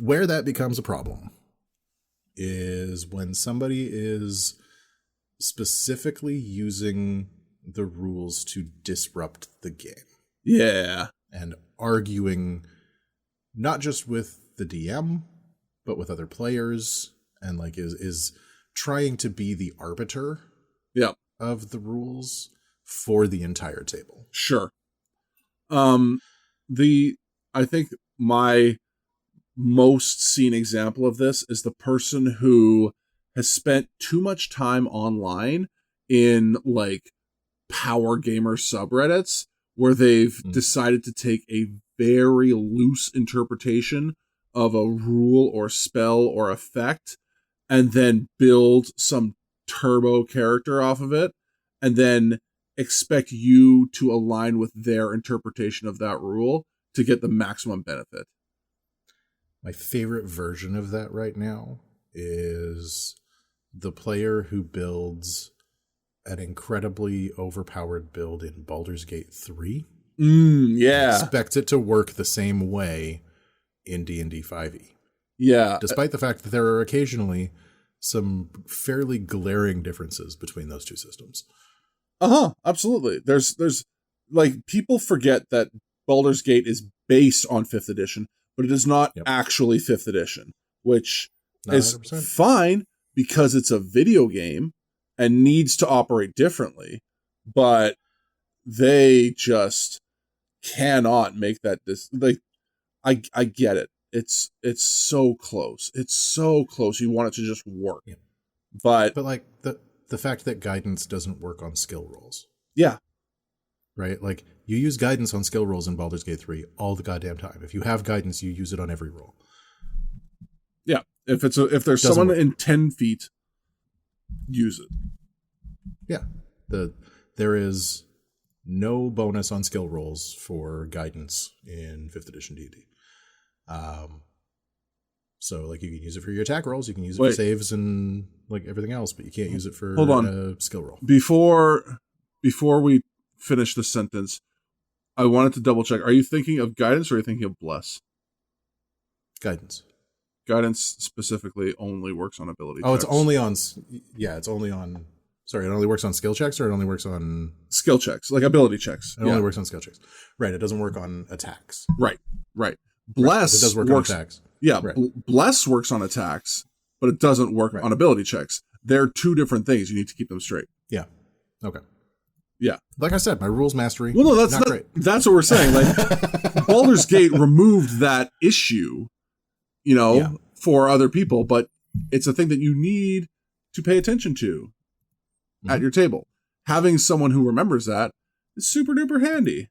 Where that becomes a problem is when somebody is specifically using the rules to disrupt the game. Yeah. And arguing not just with the DM, but with other players, and like is trying to be the arbiter of the rules for the entire table. Sure. I think my most seen example of this is the person who has spent too much time online in like power gamer subreddits where they've decided to take a very loose interpretation of a rule or spell or effect and then build some turbo character off of it and then expect you to align with their interpretation of that rule to get the maximum benefit. My favorite version of that right now is the player who builds an incredibly overpowered build in Baldur's Gate 3. Yeah. Expect it to work the same way in D&D 5e. Yeah. Despite the fact that there are occasionally some fairly glaring differences between those two systems. Absolutely. There's like people forget that Baldur's Gate is based on 5th edition, but it is not actually 5th edition, which is 100%. Fine because it's a video game and needs to operate differently, but they just cannot make that I get it. It's so close. It's so close. You want it to just work. Yeah. But like the fact that guidance doesn't work on skill rolls. Yeah. Right? Like you use guidance on skill rolls in Baldur's Gate 3 all the goddamn time. If you have guidance, you use it on every roll. Yeah. If there's someone in 10 feet, use it. Yeah. There is no bonus on skill rolls for guidance in 5th edition D&D. So like you can use it for your attack rolls, you can use it for saves and like everything else, but you can't use it for a skill roll. Before we finish the sentence, I wanted to double check. Are you thinking of guidance or are you thinking of bless? Guidance. Guidance specifically only works on ability checks. It's only on... Yeah, it's only on... Sorry, it only works on skill checks or it only works on... Skill checks, like ability checks. It only works on skill checks. Right, it doesn't work on attacks. Right. Bless it does work on attacks. Yeah, right. Bless works on attacks, but it doesn't work on ability checks. They're two different things. You need to keep them straight. Yeah. Okay. Yeah. Like I said, my rules mastery. Well, no, that's not great. That's what we're saying. Like Baldur's Gate removed that issue, for other people, but it's a thing that you need to pay attention to at your table. Having someone who remembers that is super duper handy.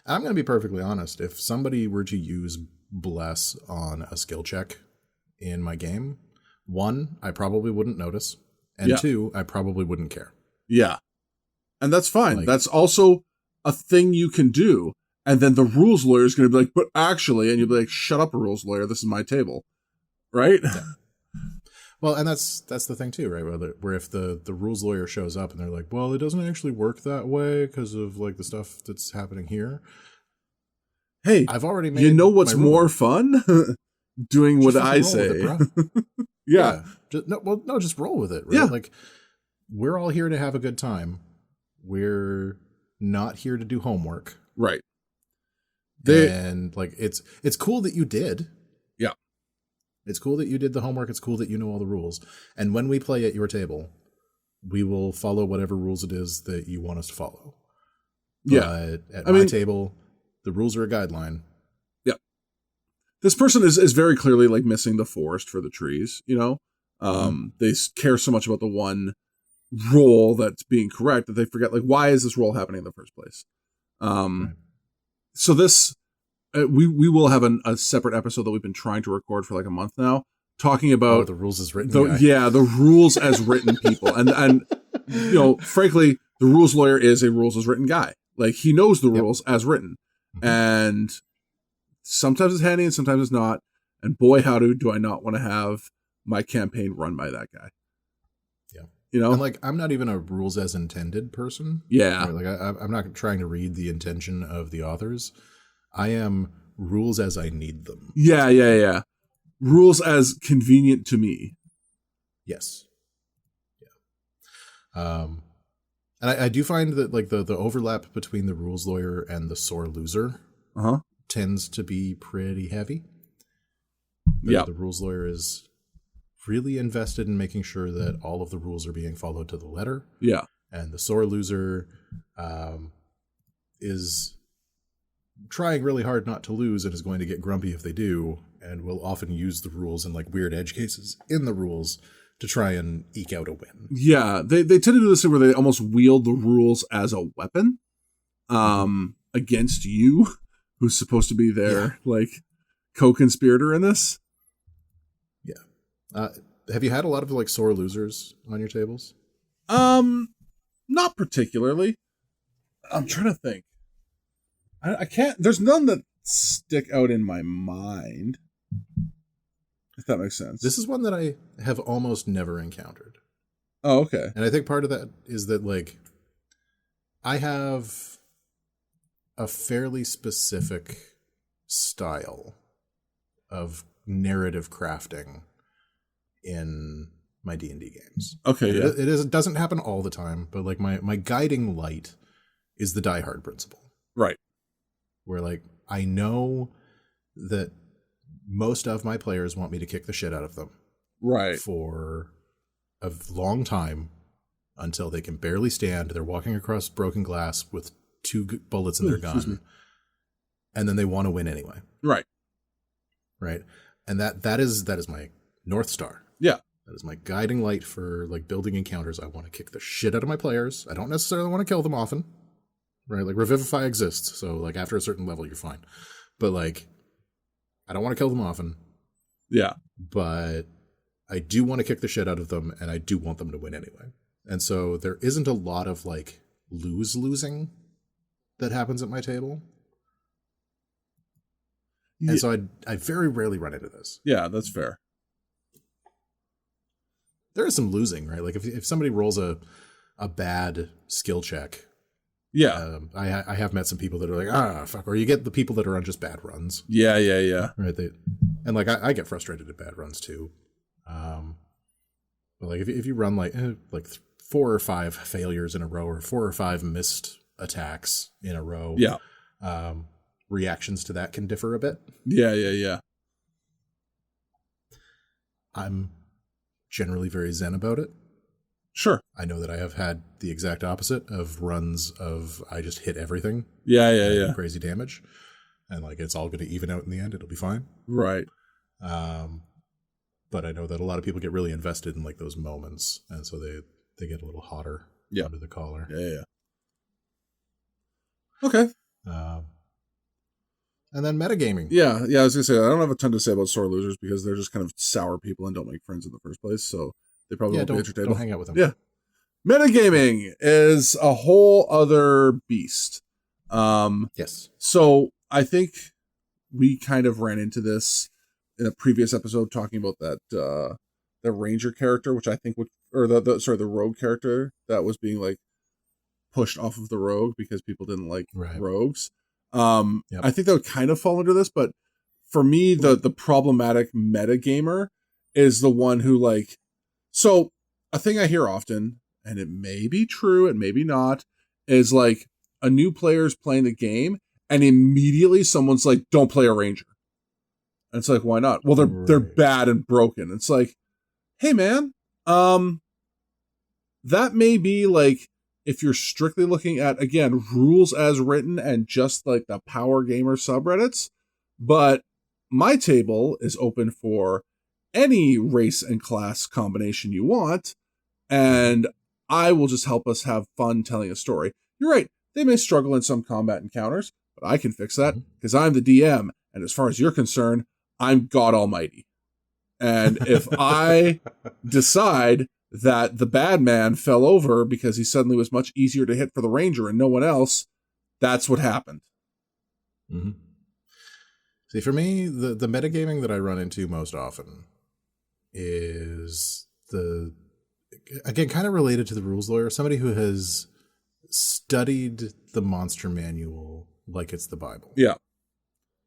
I'm going to be perfectly honest. If somebody were to use Bless on a skill check in my game, 1, I probably wouldn't notice, and 2, I probably wouldn't care. Yeah. And that's fine. That's also a thing you can do. And then the rules lawyer is going to be like, but actually, and you'll be like, shut up, rules lawyer. This is my table. Right? Yeah. Well, and that's the thing too, right? Where if the rules lawyer shows up and they're like, well, it doesn't actually work that way because of like the stuff that's happening here. Hey, I've already made. You know what's more fun? Doing what I say. Yeah. Just roll with it. Right? Yeah. Like, we're all here to have a good time. We're not here to do homework. Right. And like, it's cool that you did. Yeah. It's cool that you did the homework. It's cool that you know all the rules. And when we play at your table, we will follow whatever rules it is that you want us to follow. Yeah. But at my table, the rules are a guideline. Yeah. This person is very clearly like missing the forest for the trees, you know? They care so much about the one role that's being correct that they forget, like, why is this role happening in the first place? Right. So this, we will have a separate episode that we've been trying to record for like a month now, talking about the rules as written. The rules as written people. And you know, frankly, the rules lawyer is a rules as written guy. Like, he knows the rules as written. And sometimes it's handy and sometimes it's not. And boy, how do I not want to have my campaign run by that guy. Yeah. You know? And like, I'm not even a rules as intended person. Yeah. Right? Like, I'm not trying to read the intention of the authors. I am rules as I need them. Yeah. Rules as convenient to me. Yes. Yeah. And I do find that like the overlap between the rules lawyer and the sore loser tends to be pretty heavy. The rules lawyer is really invested in making sure that all of the rules are being followed to the letter. Yeah. And the sore loser is trying really hard not to lose and is going to get grumpy if they do, and will often use the rules in like weird edge cases in the rules to try and eke out a win. Yeah, they tend to do this thing where they almost wield the rules as a weapon against you, who's supposed to be their like co-conspirator in this. Yeah. Have you had a lot of like sore losers on your tables? Not particularly. I'm trying to think. I can't. There's none that stick out in my mind. If that makes sense. This is one that I have almost never encountered. Oh, okay. And I think part of that is that, like, I have a fairly specific style of narrative crafting in my D&D games. Okay, yeah. It doesn't happen all the time, but, like, my guiding light is the Die Hard principle. Right. Where, like, I know that most of my players want me to kick the shit out of them. Right. For a long time until they can barely stand. They're walking across broken glass with 2 bullets in their gun. And then they want to win anyway. Right. Right. And that is my North Star. Yeah. That is my guiding light for like building encounters. I want to kick the shit out of my players. I don't necessarily want to kill them often. Right. Like Revivify exists. So like after a certain level, you're fine. But like, I don't want to kill them often. Yeah. But I do want to kick the shit out of them, and I do want them to win anyway. And so there isn't a lot of like losing that happens at my table. Yeah. And so I very rarely run into this. Yeah, that's fair. There is some losing, right? Like if somebody rolls a bad skill check. Yeah. I have met some people that are like, fuck. Or you get the people that are on just bad runs. Yeah. Right. And like, I get frustrated at bad runs too. But like if you run like 4 or 5 failures in a row or 4 or 5 missed attacks in a row. Yeah. Reactions to that can differ a bit. Yeah. I'm generally very zen about it. Sure. I know that I have had the exact opposite of runs of I just hit everything. Yeah. Crazy damage. And like it's all going to even out in the end. It'll be fine. Right. But I know that a lot of people get really invested in like those moments. And so they get a little hotter under the collar. Yeah. Okay. And then metagaming. Yeah. I was going to say, I don't have a ton to say about sore losers because they're just kind of sour people and don't make friends in the first place. So they probably won't be at your table. Don't hang out with them. Yeah. Metagaming is a whole other beast. Yes. So I think we kind of ran into this in a previous episode talking about that the ranger character, which I think would, or the rogue character that was being like pushed off of the rogue because people didn't like rogues. I think that would kind of fall under this, but for me, the problematic metagamer is the one who like, so a thing I hear often, and it may be true, it may be not, is like a new player's playing the game and immediately someone's like, don't play a ranger. And it's like, why not? Well, they're bad and broken. It's like, hey man, that may be like, if you're strictly looking at, again, rules as written and just like the power gamer subreddits, but my table is open for any race and class combination you want, and I will just help us have fun telling a story. You're right, they may struggle in some combat encounters, but I can fix that because I'm the DM, and as far as you're concerned, I'm God Almighty. And if I decide that the bad man fell over because he suddenly was much easier to hit for the ranger and no one else, that's what happened. Mm-hmm. See, for me, the metagaming that I run into most often is again, kind of related to the rules lawyer, somebody who has studied the monster manual like it's the Bible. Yeah.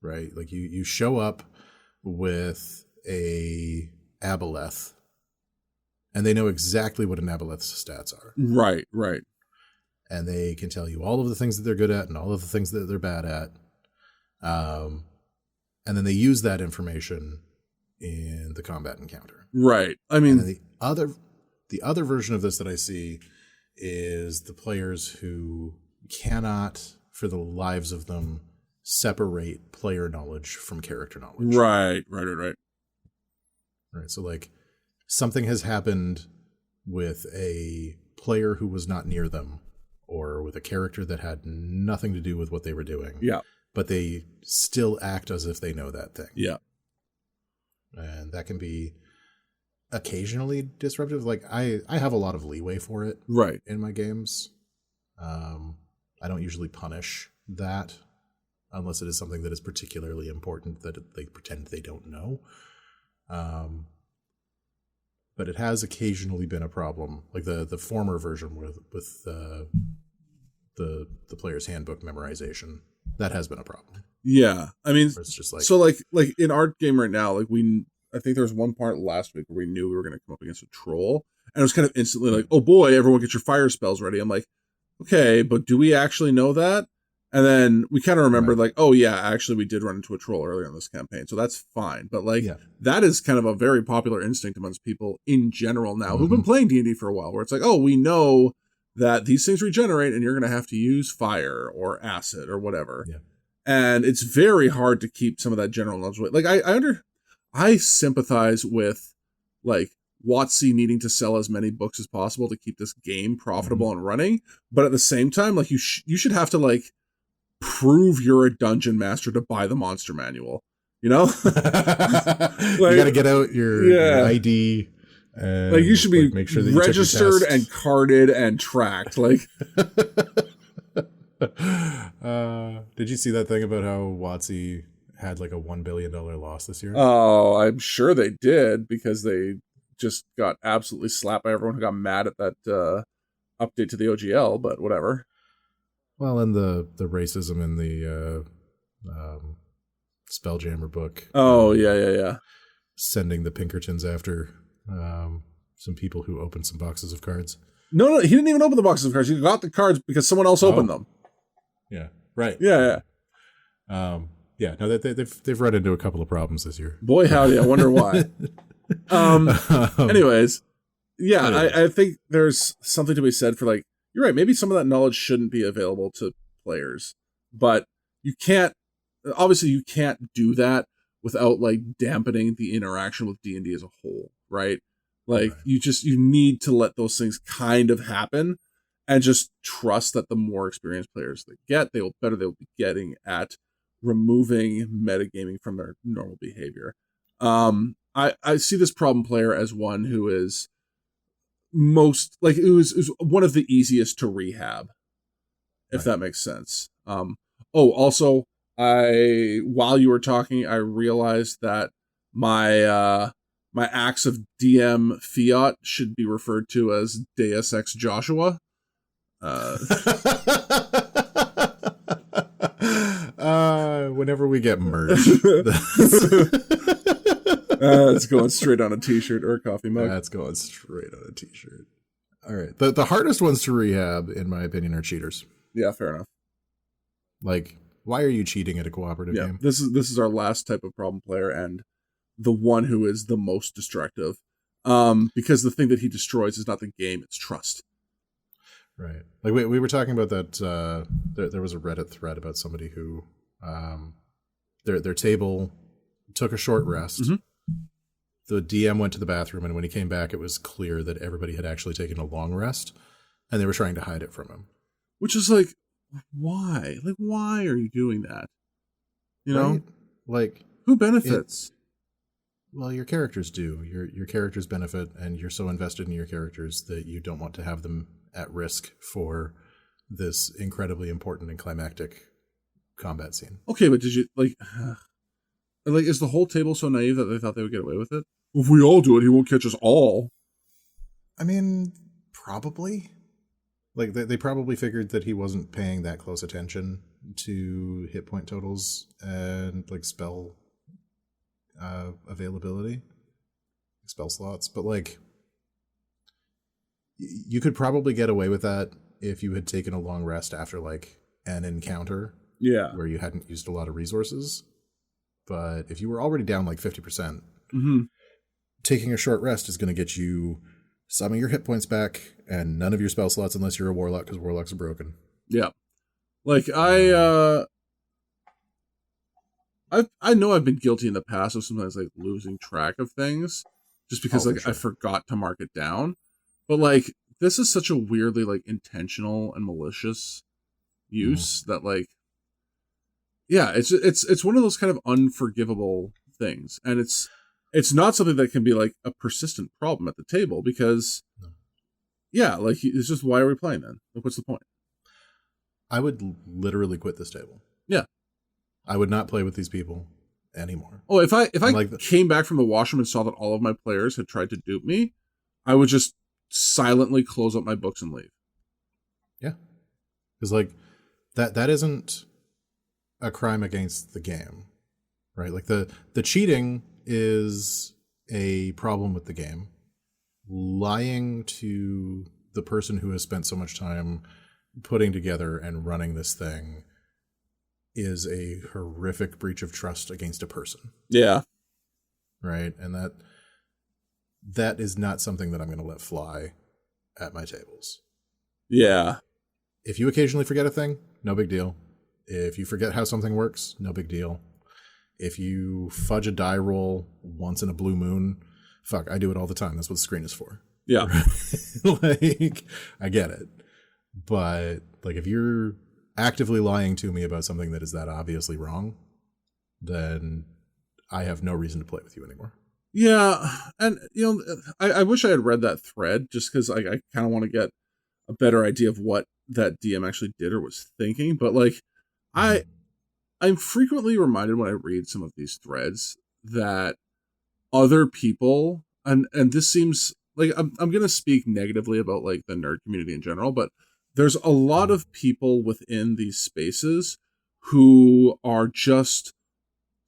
Right? Like you show up with a aboleth, and they know exactly what an aboleth's stats are. Right. And they can tell you all of the things that they're good at and all of the things that they're bad at. And then they use that information in the combat encounter. Right. I mean, and the other version of this that I see is the players who cannot, for the lives of them, separate player knowledge from character knowledge. Right. Right. So like something has happened with a player who was not near them, or with a character that had nothing to do with what they were doing. Yeah. But they still act as if they know that thing. Yeah. And that can be occasionally disruptive. Like I have a lot of leeway for it. Right. In my games. I don't usually punish that unless it is something that is particularly important that they pretend they don't know. But it has occasionally been a problem, like the former version with the player's handbook memorization. That has been a problem. Yeah, I mean, it's just like, so like in our game right now, like I think there was one part last week where we knew we were going to come up against a troll, and it was kind of instantly like, oh boy, everyone get your fire spells ready. I'm like, okay, but do we actually know that? And then we kind of remembered like, oh yeah, actually we did run into a troll earlier in this campaign, so that's fine. But like that is kind of a very popular instinct amongst people in general now who've been playing D&D for a while, where it's like, oh, we know that these things regenerate and you're going to have to use fire or acid or whatever. Yeah. And it's very hard to keep some of that general knowledge. Like I sympathize with like WotC needing to sell as many books as possible to keep this game profitable and running. But at the same time, like you should have to like prove you're a dungeon master to buy the monster manual, you know? Like, you got to get out your ID. And like you should be make sure that registered and carded and tracked. Like, did you see that thing about how WotC had like a $1 billion loss this year? Oh, I'm sure they did, because they just got absolutely slapped by everyone who got mad at that update to the OGL. But whatever. Well, and the racism in the Spelljammer book. Oh yeah. Sending the Pinkertons after some people who opened some boxes of cards. No, he didn't even open the boxes of cards. He got the cards because someone else opened them. Yeah, right. Yeah. Yeah, no, they've run into a couple of problems this year. Boy, howdy, I wonder why. Anyways, yeah, I think there's something to be said for like, you're right, maybe some of that knowledge shouldn't be available to players, but you can't do that without like dampening the interaction with D&D as a whole, right? Like you need to let those things kind of happen and just trust that the more experienced players they get, they'll be getting at removing metagaming from their normal behavior. I see this problem player as one who is most like it was one of the easiest to rehab. if that makes sense. Also, while you were talking, I realized that my my acts of DM fiat should be referred to as Deus Ex Joshua. Whenever we get merch, it's going straight on a t-shirt or a coffee mug. That's going straight on a t-shirt. All right. The hardest ones to rehab, in my opinion, are cheaters. Yeah, fair enough. Like, why are you cheating at a cooperative game? This is our last type of problem player, and the one who is the most destructive. Because the thing that he destroys is not the game, it's trust. Right. Like we were talking about that. There was a Reddit thread about somebody who their table took a short rest. Mm-hmm. The DM went to the bathroom, and when he came back, it was clear that everybody had actually taken a long rest, and they were trying to hide it from him. Which is like, why? Like, why are you doing that? You know, right? Like, who benefits? Well, your characters do. Your characters benefit, and you're so invested in your characters that you don't want to have them at risk for this incredibly important and climactic combat scene. Okay, but did you like is the whole table so naive that they thought they would get away with it? If we all do it, he won't catch us all. I mean, probably. Like they probably figured that he wasn't paying that close attention to hit point totals and like spell availability, spell slots, but like you could probably get away with that if you had taken a long rest after like an encounter, where you hadn't used a lot of resources. But if you were already down like 50%, taking a short rest is going to get you some of your hit points back and none of your spell slots unless you're a warlock, because warlocks are broken. Yeah, like I know I've been guilty in the past of sometimes like losing track of things just because I forgot to mark it down. But like this is such a weirdly like intentional and malicious use that like it's one of those kind of unforgivable things, and it's not something that can be like a persistent problem at the table because like it's just, why are we playing then? Like, what's the point? I would literally quit this table. Yeah. I would not play with these people anymore. Oh, if I came back from the washroom and saw that all of my players had tried to dupe me, I would just silently close up my books and leave. Yeah. Because like that isn't a crime against the game, right? Like the cheating is a problem with the game. Lying to the person who has spent so much time putting together and running this thing is a horrific breach of trust against a person. Yeah. Right? And that is not something that I'm going to let fly at my tables. Yeah. If you occasionally forget a thing, no big deal. If you forget how something works, no big deal. If you fudge a die roll once in a blue moon, fuck, I do it all the time. That's what the screen is for. Yeah. Like, I get it. But like, if you're actively lying to me about something that is that obviously wrong, then I have no reason to play with you anymore. Yeah. And, you know, I wish I had read that thread just because I kind of want to get a better idea of what that DM actually did or was thinking. But like, I'm frequently reminded when I read some of these threads that other people, and this seems like I'm going to speak negatively about like the nerd community in general, but there's a lot of people within these spaces who are just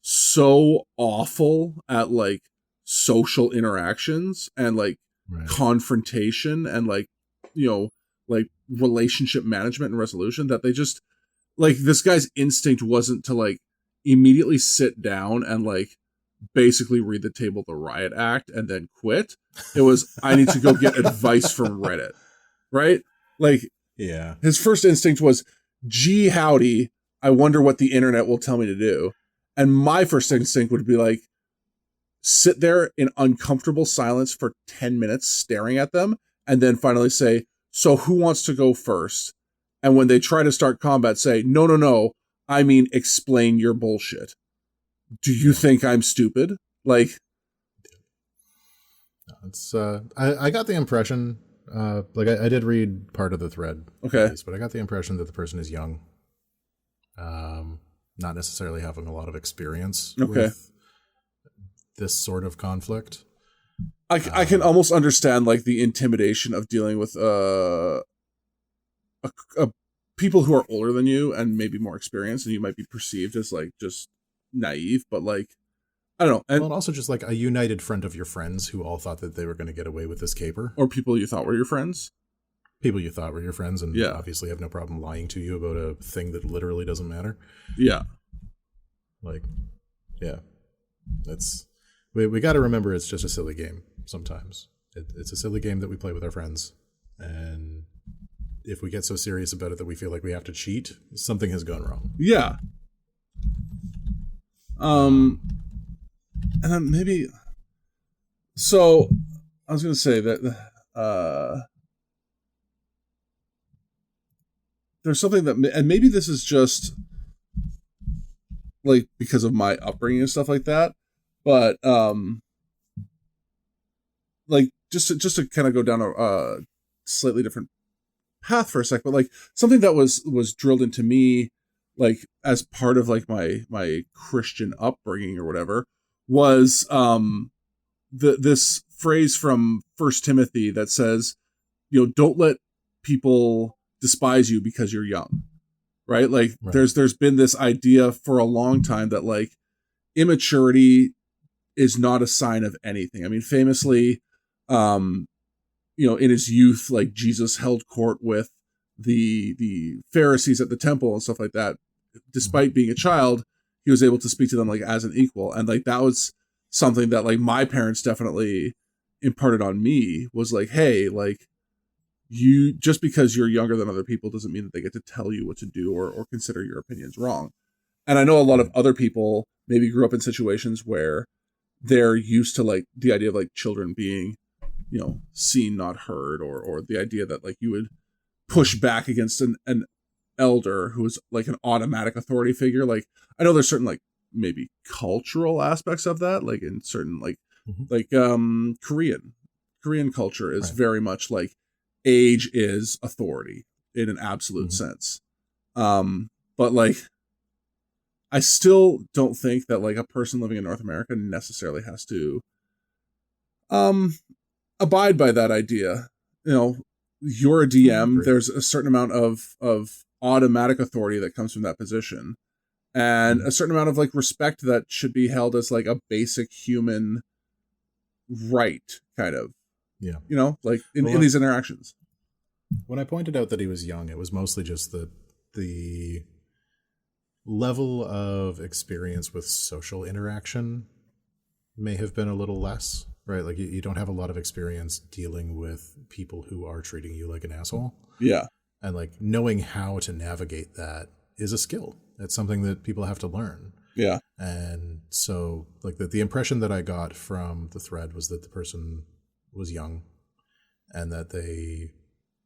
so awful at like social interactions and like confrontation and like, you know, like relationship management and resolution that they just like, this guy's instinct wasn't to like immediately sit down and like basically read the Table the Riot Act and then quit. It was, I need to go get advice from Reddit, right? Like, yeah, his first instinct was, gee howdy, I wonder what the internet will tell me to do. And my first instinct would be like, sit there in uncomfortable silence for 10 minutes staring at them and then finally say, so who wants to go first? And when they try to start combat, say, no, I mean, explain your bullshit. Do you think I'm stupid? Like, it's, I got the impression Like I did read part of the thread, Okay, but I got the impression that the person is young, not necessarily having a lot of experience okay. with this sort of conflict. I can almost understand like the intimidation of dealing with people who are older than you and maybe more experienced, and you might be perceived as like just naive, but like I don't know, Well, and also just like a united front of your friends who all thought that they were going to get away with this caper. or people you thought were your friends. People you thought were your friends and Yeah. obviously have no problem lying to you about a thing that literally doesn't matter. Yeah. Like, yeah. We got to remember it's just a silly game sometimes. It's a silly game that we play with our friends. And if we get so serious about it that we feel like we have to cheat, something has gone wrong. Yeah. And then maybe, so I was going to say that, there's something that, and maybe this is just like because of my upbringing and stuff like that, but, like just to kind of go down a slightly different path for a sec, but like something that was drilled into me, like as part of like my Christian upbringing or whatever, was this phrase from First Timothy that says, don't let people despise you because you're young, right? Like there's been this idea for a long time that like immaturity is not a sign of anything. I mean, famously, in his youth, like Jesus held court with the Pharisees at the temple and stuff like that. Despite being a child, he was able to speak to them like as an equal. And like that was something that like my parents definitely imparted on me, was like, hey, like you, just because you're younger than other people doesn't mean that they get to tell you what to do or consider your opinions wrong. And I know a lot of other people maybe grew up in situations where they're used to like the idea of like children being, seen, not heard, or the idea that like you would push back against an elder who is like an automatic authority figure. Like I know there's certain like maybe cultural aspects of that, like in certain like Korean culture is very much like age is authority in an absolute sense. But like I still don't think that like a person living in North America necessarily has to abide by that idea. You're a DM, there's a certain amount of automatic authority that comes from that position, and a certain amount of like respect that should be held as like a basic human right, kind of. Yeah. Like in these interactions. When I pointed out that he was young, it was mostly just that the level of experience with social interaction may have been a little less, right? Like you don't have a lot of experience dealing with people who are treating you like an asshole. Yeah. And like knowing how to navigate that is a skill. It's something that people have to learn. Yeah. And so like the impression that I got from the thread was that the person was young and that they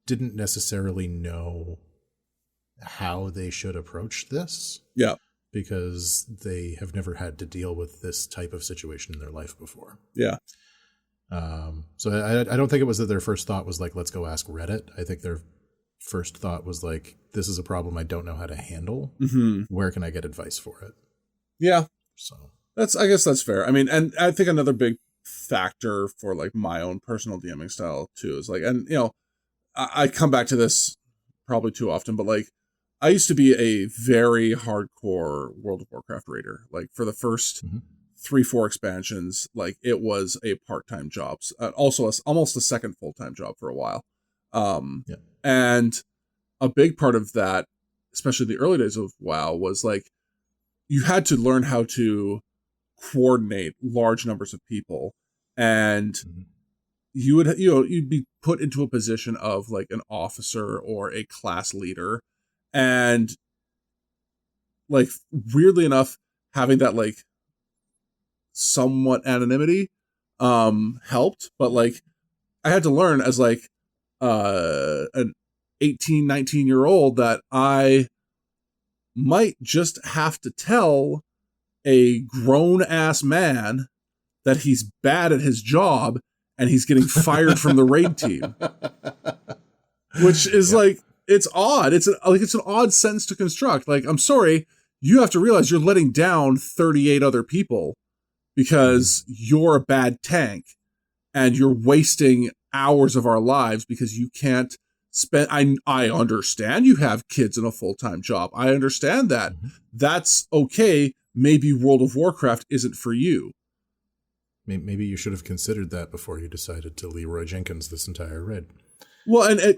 didn't necessarily know how they should approach this. Yeah. Because they have never had to deal with this type of situation in their life before. Yeah. So I don't think it was that their first thought was like, let's go ask Reddit. I think their first thought was like, this is a problem I don't know how to handle. Where can I get advice for it? Yeah. So I guess that's fair. I mean, and I think another big factor for like my own personal DMing style too is like, and I come back to this probably too often, but like I used to be a very hardcore World of Warcraft raider. Like for the first 3-4 expansions, like it was a part-time job. Also almost a second full-time job for a while. And a big part of that, especially the early days of WoW, was like you had to learn how to coordinate large numbers of people, and you'd be put into a position of like an officer or a class leader, and like weirdly enough, having that like somewhat anonymity helped, but like I had to learn as like an 18-19-year-old that I might just have to tell a grown ass man that he's bad at his job and he's getting fired from the raid team, which is like, it's odd. It's an odd sentence to construct. Like, I'm sorry, you have to realize you're letting down 38 other people because you're a bad tank and you're wasting hours of our lives because you can't spend. I understand you have kids and a full-time job. I understand that. That's okay. Maybe World of Warcraft isn't for you. Maybe you should have considered that before you decided to Leroy Jenkins this entire raid. Well, and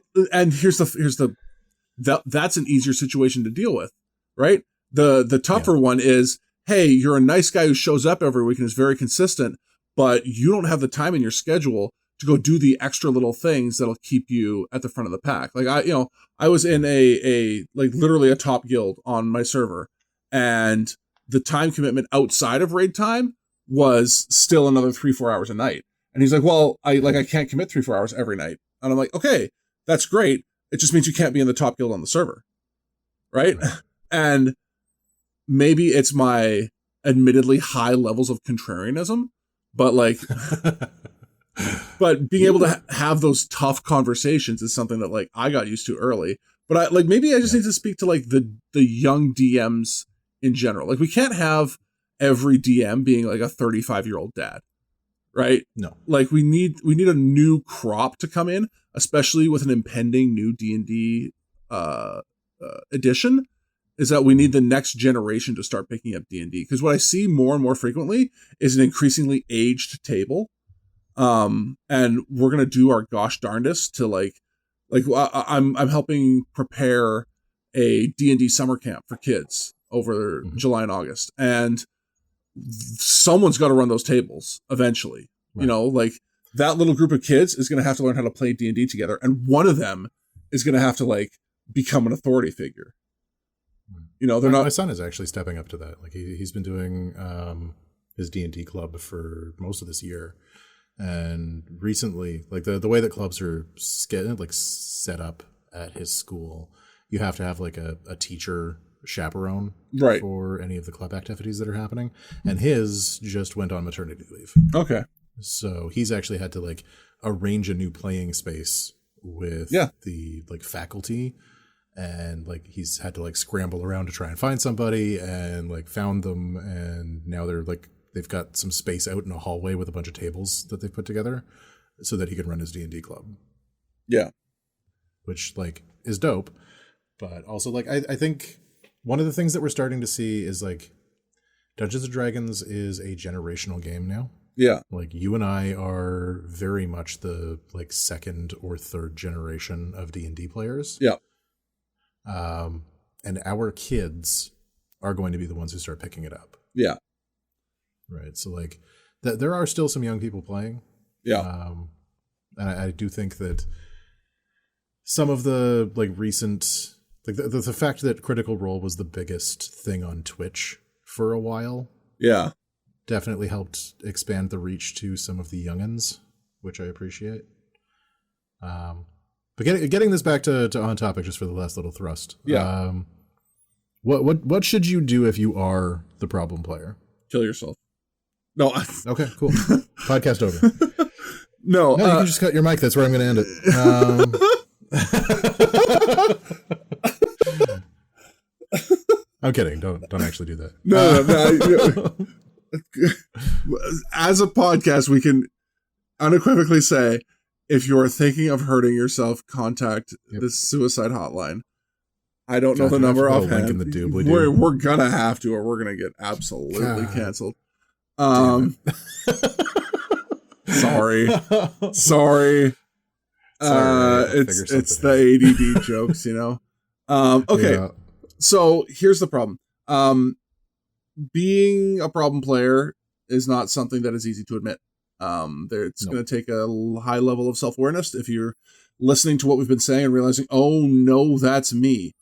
that's an easier situation to deal with, right? The tougher one is, hey, you're a nice guy who shows up every week and is very consistent, but you don't have the time in your schedule to go do the extra little things that'll keep you at the front of the pack. Like I was in a like literally a top guild on my server, and the time commitment outside of raid time was still another 3-4 hours a night. And he's like, well, I can't commit 3-4 hours every night. And I'm like, okay, that's great. It just means you can't be in the top guild on the server. Right? And maybe it's my admittedly high levels of contrarianism, but like, but being able to have those tough conversations is something that like I got used to early. But maybe I just need to speak to like the young DMs in general. Like, we can't have every DM being like a 35-year-old dad, right? No. Like, we need a new crop to come in, especially with an impending new D&D edition, is that we need the next generation to start picking up D&D. Because what I see more and more frequently is an increasingly aged table. And we're going to do our gosh darndest to like I'm helping prepare a D&D summer camp for kids over July and August. And someone's got to run those tables eventually. Right. You know, like, that little group of kids is going to have to learn how to play D&D together. And one of them is going to have to like become an authority figure. You know, they're not. My son is actually stepping up to that. Like, he's been doing his D&D club for most of this year. And recently, like the way that clubs are set up at his school, you have to have like a teacher chaperone for any of the club activities that are happening. And his just went on maternity leave. Okay. So he's actually had to like arrange a new playing space with the like faculty, and like he's had to like scramble around to try and find somebody, and like found them, and now they've got some space out in a hallway with a bunch of tables that they've put together so that he can run his D&D club. Yeah. Which like is dope. But also like I think one of the things that we're starting to see is like Dungeons and Dragons is a generational game now. Yeah. Like, you and I are very much the like second or third generation of D&D players. Yeah. And our kids are going to be the ones who start picking it up. Yeah. Right. So like there are still some young people playing. Yeah. And I do think that some of the like recent, like the fact that Critical Role was the biggest thing on Twitch for a while. Yeah. Definitely helped expand the reach to some of the youngins, which I appreciate. But getting this back to on topic just for the last little thrust. Yeah. What should you do if you are the problem player? Kill yourself. No. Okay, cool. Podcast over. No, you can just cut your mic. That's where I'm going to end it. I'm kidding. Don't actually do that. No. As a podcast, we can unequivocally say, if you're thinking of hurting yourself, contact the suicide hotline. I don't know the number offhand. We're gonna have to, or we're gonna get absolutely canceled. Sorry. It's the ADD jokes, you know. Okay. Yeah. So here's the problem. Being a problem player is not something that is easy to admit. It's going to take a high level of self-awareness if you're listening to what we've been saying and realizing, oh no, that's me.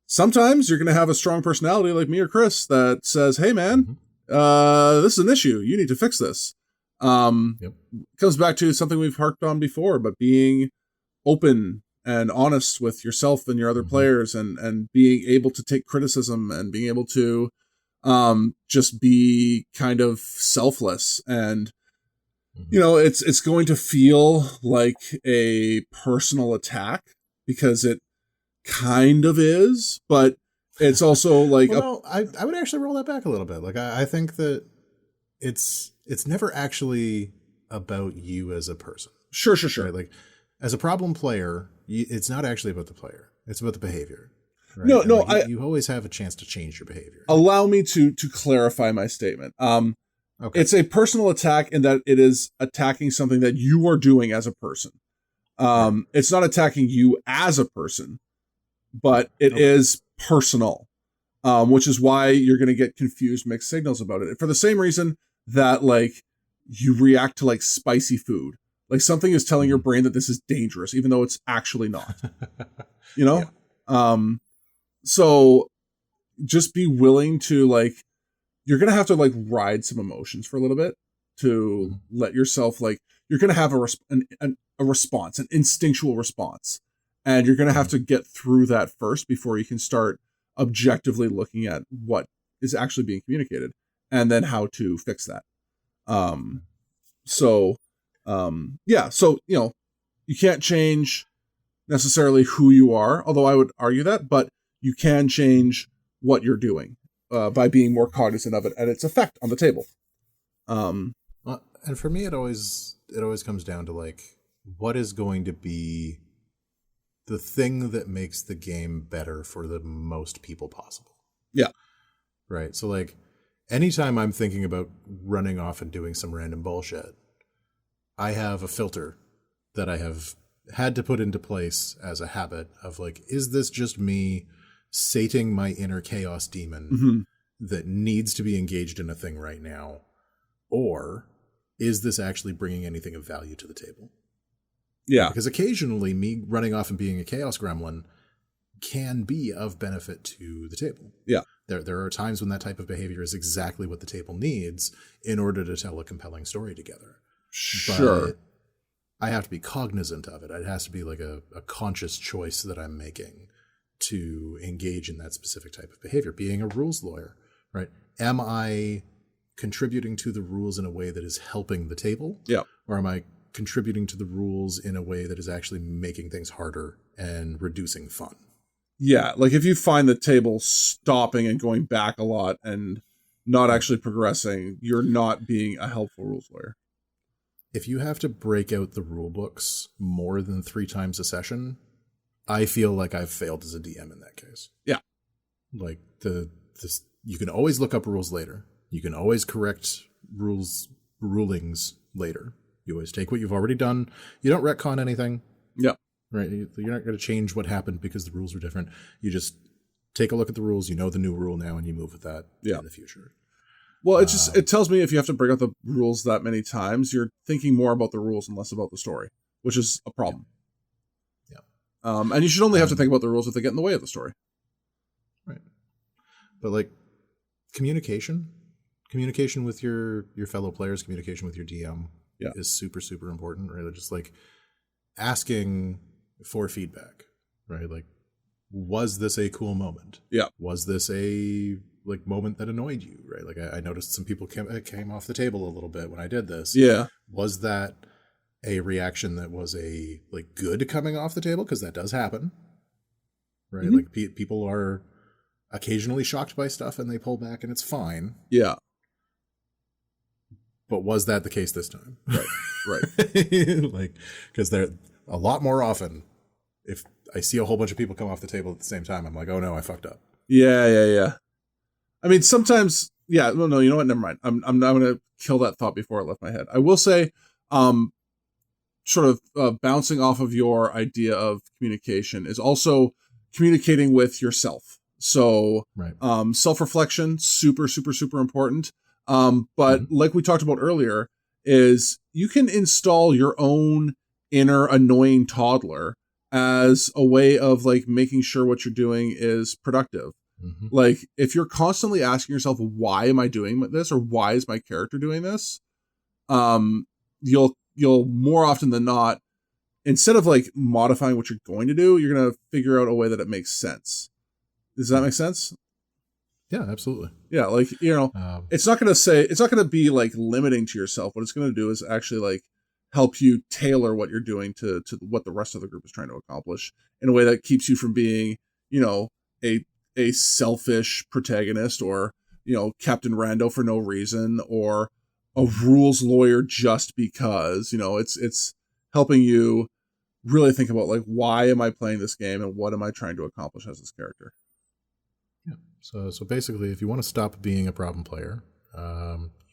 Sometimes you're going to have a strong personality like me or Chris that says, hey man, this is an issue. You need to fix this. It comes back to something we've harped on before, but being open and honest with yourself and your other players, and being able to take criticism and being able to just be kind of selfless and It's going to feel like a personal attack because it kind of is, but it's also like well, no, I would actually roll that back a little bit. Like I think that it's never actually about you as a person. Sure. Right? Like as a problem player, it's not actually about the player. It's about the behavior. Right? No, you always have a chance to change your behavior. Allow me to clarify my statement. Okay. It's a personal attack in that it is attacking something that you are doing as a person. Right. It's not attacking you as a person, but it is personal, which is why you're going to get confused mixed signals about it. For the same reason that like you react to like spicy food, like something is telling your brain that this is dangerous, even though it's actually not. Yeah. So just be willing to like, you're going to have to like ride some emotions for a little bit to let yourself like, you're going to have a response, an instinctual response. And you're going to have to get through that first before you can start objectively looking at what is actually being communicated and then how to fix that. So you can't change necessarily who you are, although I would argue that, but you can change what you're doing by being more cognizant of it and its effect on the table. And for me, it always comes down to like, what is going to be the thing that makes the game better for the most people possible. Yeah. Right. So like anytime I'm thinking about running off and doing some random bullshit, I have a filter that I have had to put into place as a habit of like, is this just me sating my inner chaos demon that needs to be engaged in a thing right now? Or is this actually bringing anything of value to the table? Yeah. Because occasionally me running off and being a chaos gremlin can be of benefit to the table. Yeah. There are times when that type of behavior is exactly what the table needs in order to tell a compelling story together. Sure. But I have to be cognizant of it. It has to be like a conscious choice that I'm making to engage in that specific type of behavior. Being a rules lawyer, right? Am I contributing to the rules in a way that is helping the table? Yeah. Or am I contributing to the rules in a way that is actually making things harder and reducing fun? Yeah, like if you find the table stopping and going back a lot and not actually progressing, you're not being a helpful rules lawyer. If you have to break out the rule books more than 3 times a session, I feel like I've failed as a DM in that case. Yeah. Like you can always look up rules later. You can always correct rulings later. You always take what you've already done. You don't retcon anything. Yeah. Right. You're not going to change what happened because the rules are different. You just take a look at the rules. You know the new rule now, and you move with that in the future. Well, it tells me if you have to break out the rules that many times, you're thinking more about the rules and less about the story, which is a problem. Yeah. And you should only have to think about the rules if they get in the way of the story. Right. But like communication with your fellow players, communication with your DM is super, super important. Right. Just like asking for feedback, right? Like, was this a cool moment? Yeah. Was this a like moment that annoyed you? Right. Like I noticed some people came off the table a little bit when I did this. Yeah. Was that a reaction that was a like good coming off the table? Because that does happen. Right. Mm-hmm. Like people are occasionally shocked by stuff and they pull back and it's fine. Yeah. But was that the case this time? Right. Like, because they're a lot more often, if I see a whole bunch of people come off the table at the same time, I'm like, oh no, I fucked up. Yeah. I mean, sometimes, yeah, no, you know what? Never mind. I'm going to kill that thought before it left my head. I will say, sort of bouncing off of your idea of communication is also communicating with yourself. So, right. Self-reflection, super, super, super important. But like we talked about earlier, is you can install your own inner annoying toddler as a way of like making sure what you're doing is productive. Mm-hmm. Like if you're constantly asking yourself, why am I doing this? Or why is my character doing this? You'll more often than not, instead of like modifying what you're going to do, you're going to figure out a way that it makes sense. Does that make sense? Yeah, absolutely. Yeah, like, it's not going to be like limiting to yourself. What it's going to do is actually like help you tailor what you're doing to what the rest of the group is trying to accomplish in a way that keeps you from being, a selfish protagonist, or, Captain Rando for no reason, or a rules lawyer just because. It's helping you really think about, like, why am I playing this game and what am I trying to accomplish as this character? Yeah. So basically, if you want to stop being a problem player,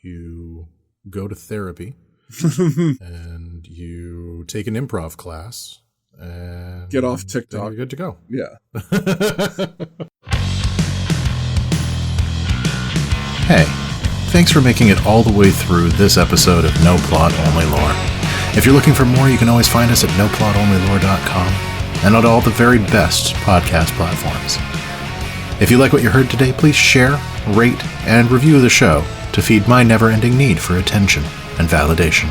you go to therapy and you take an improv class and get off TikTok. You're good to go. Yeah. Hey, thanks for making it all the way through this episode of No Plot Only Lore. If you're looking for more, you can always find us at noplotonlylore.com and on all the very best podcast platforms. If you like what you heard today, please share, rate, and review the show to feed my never-ending need for attention and validation.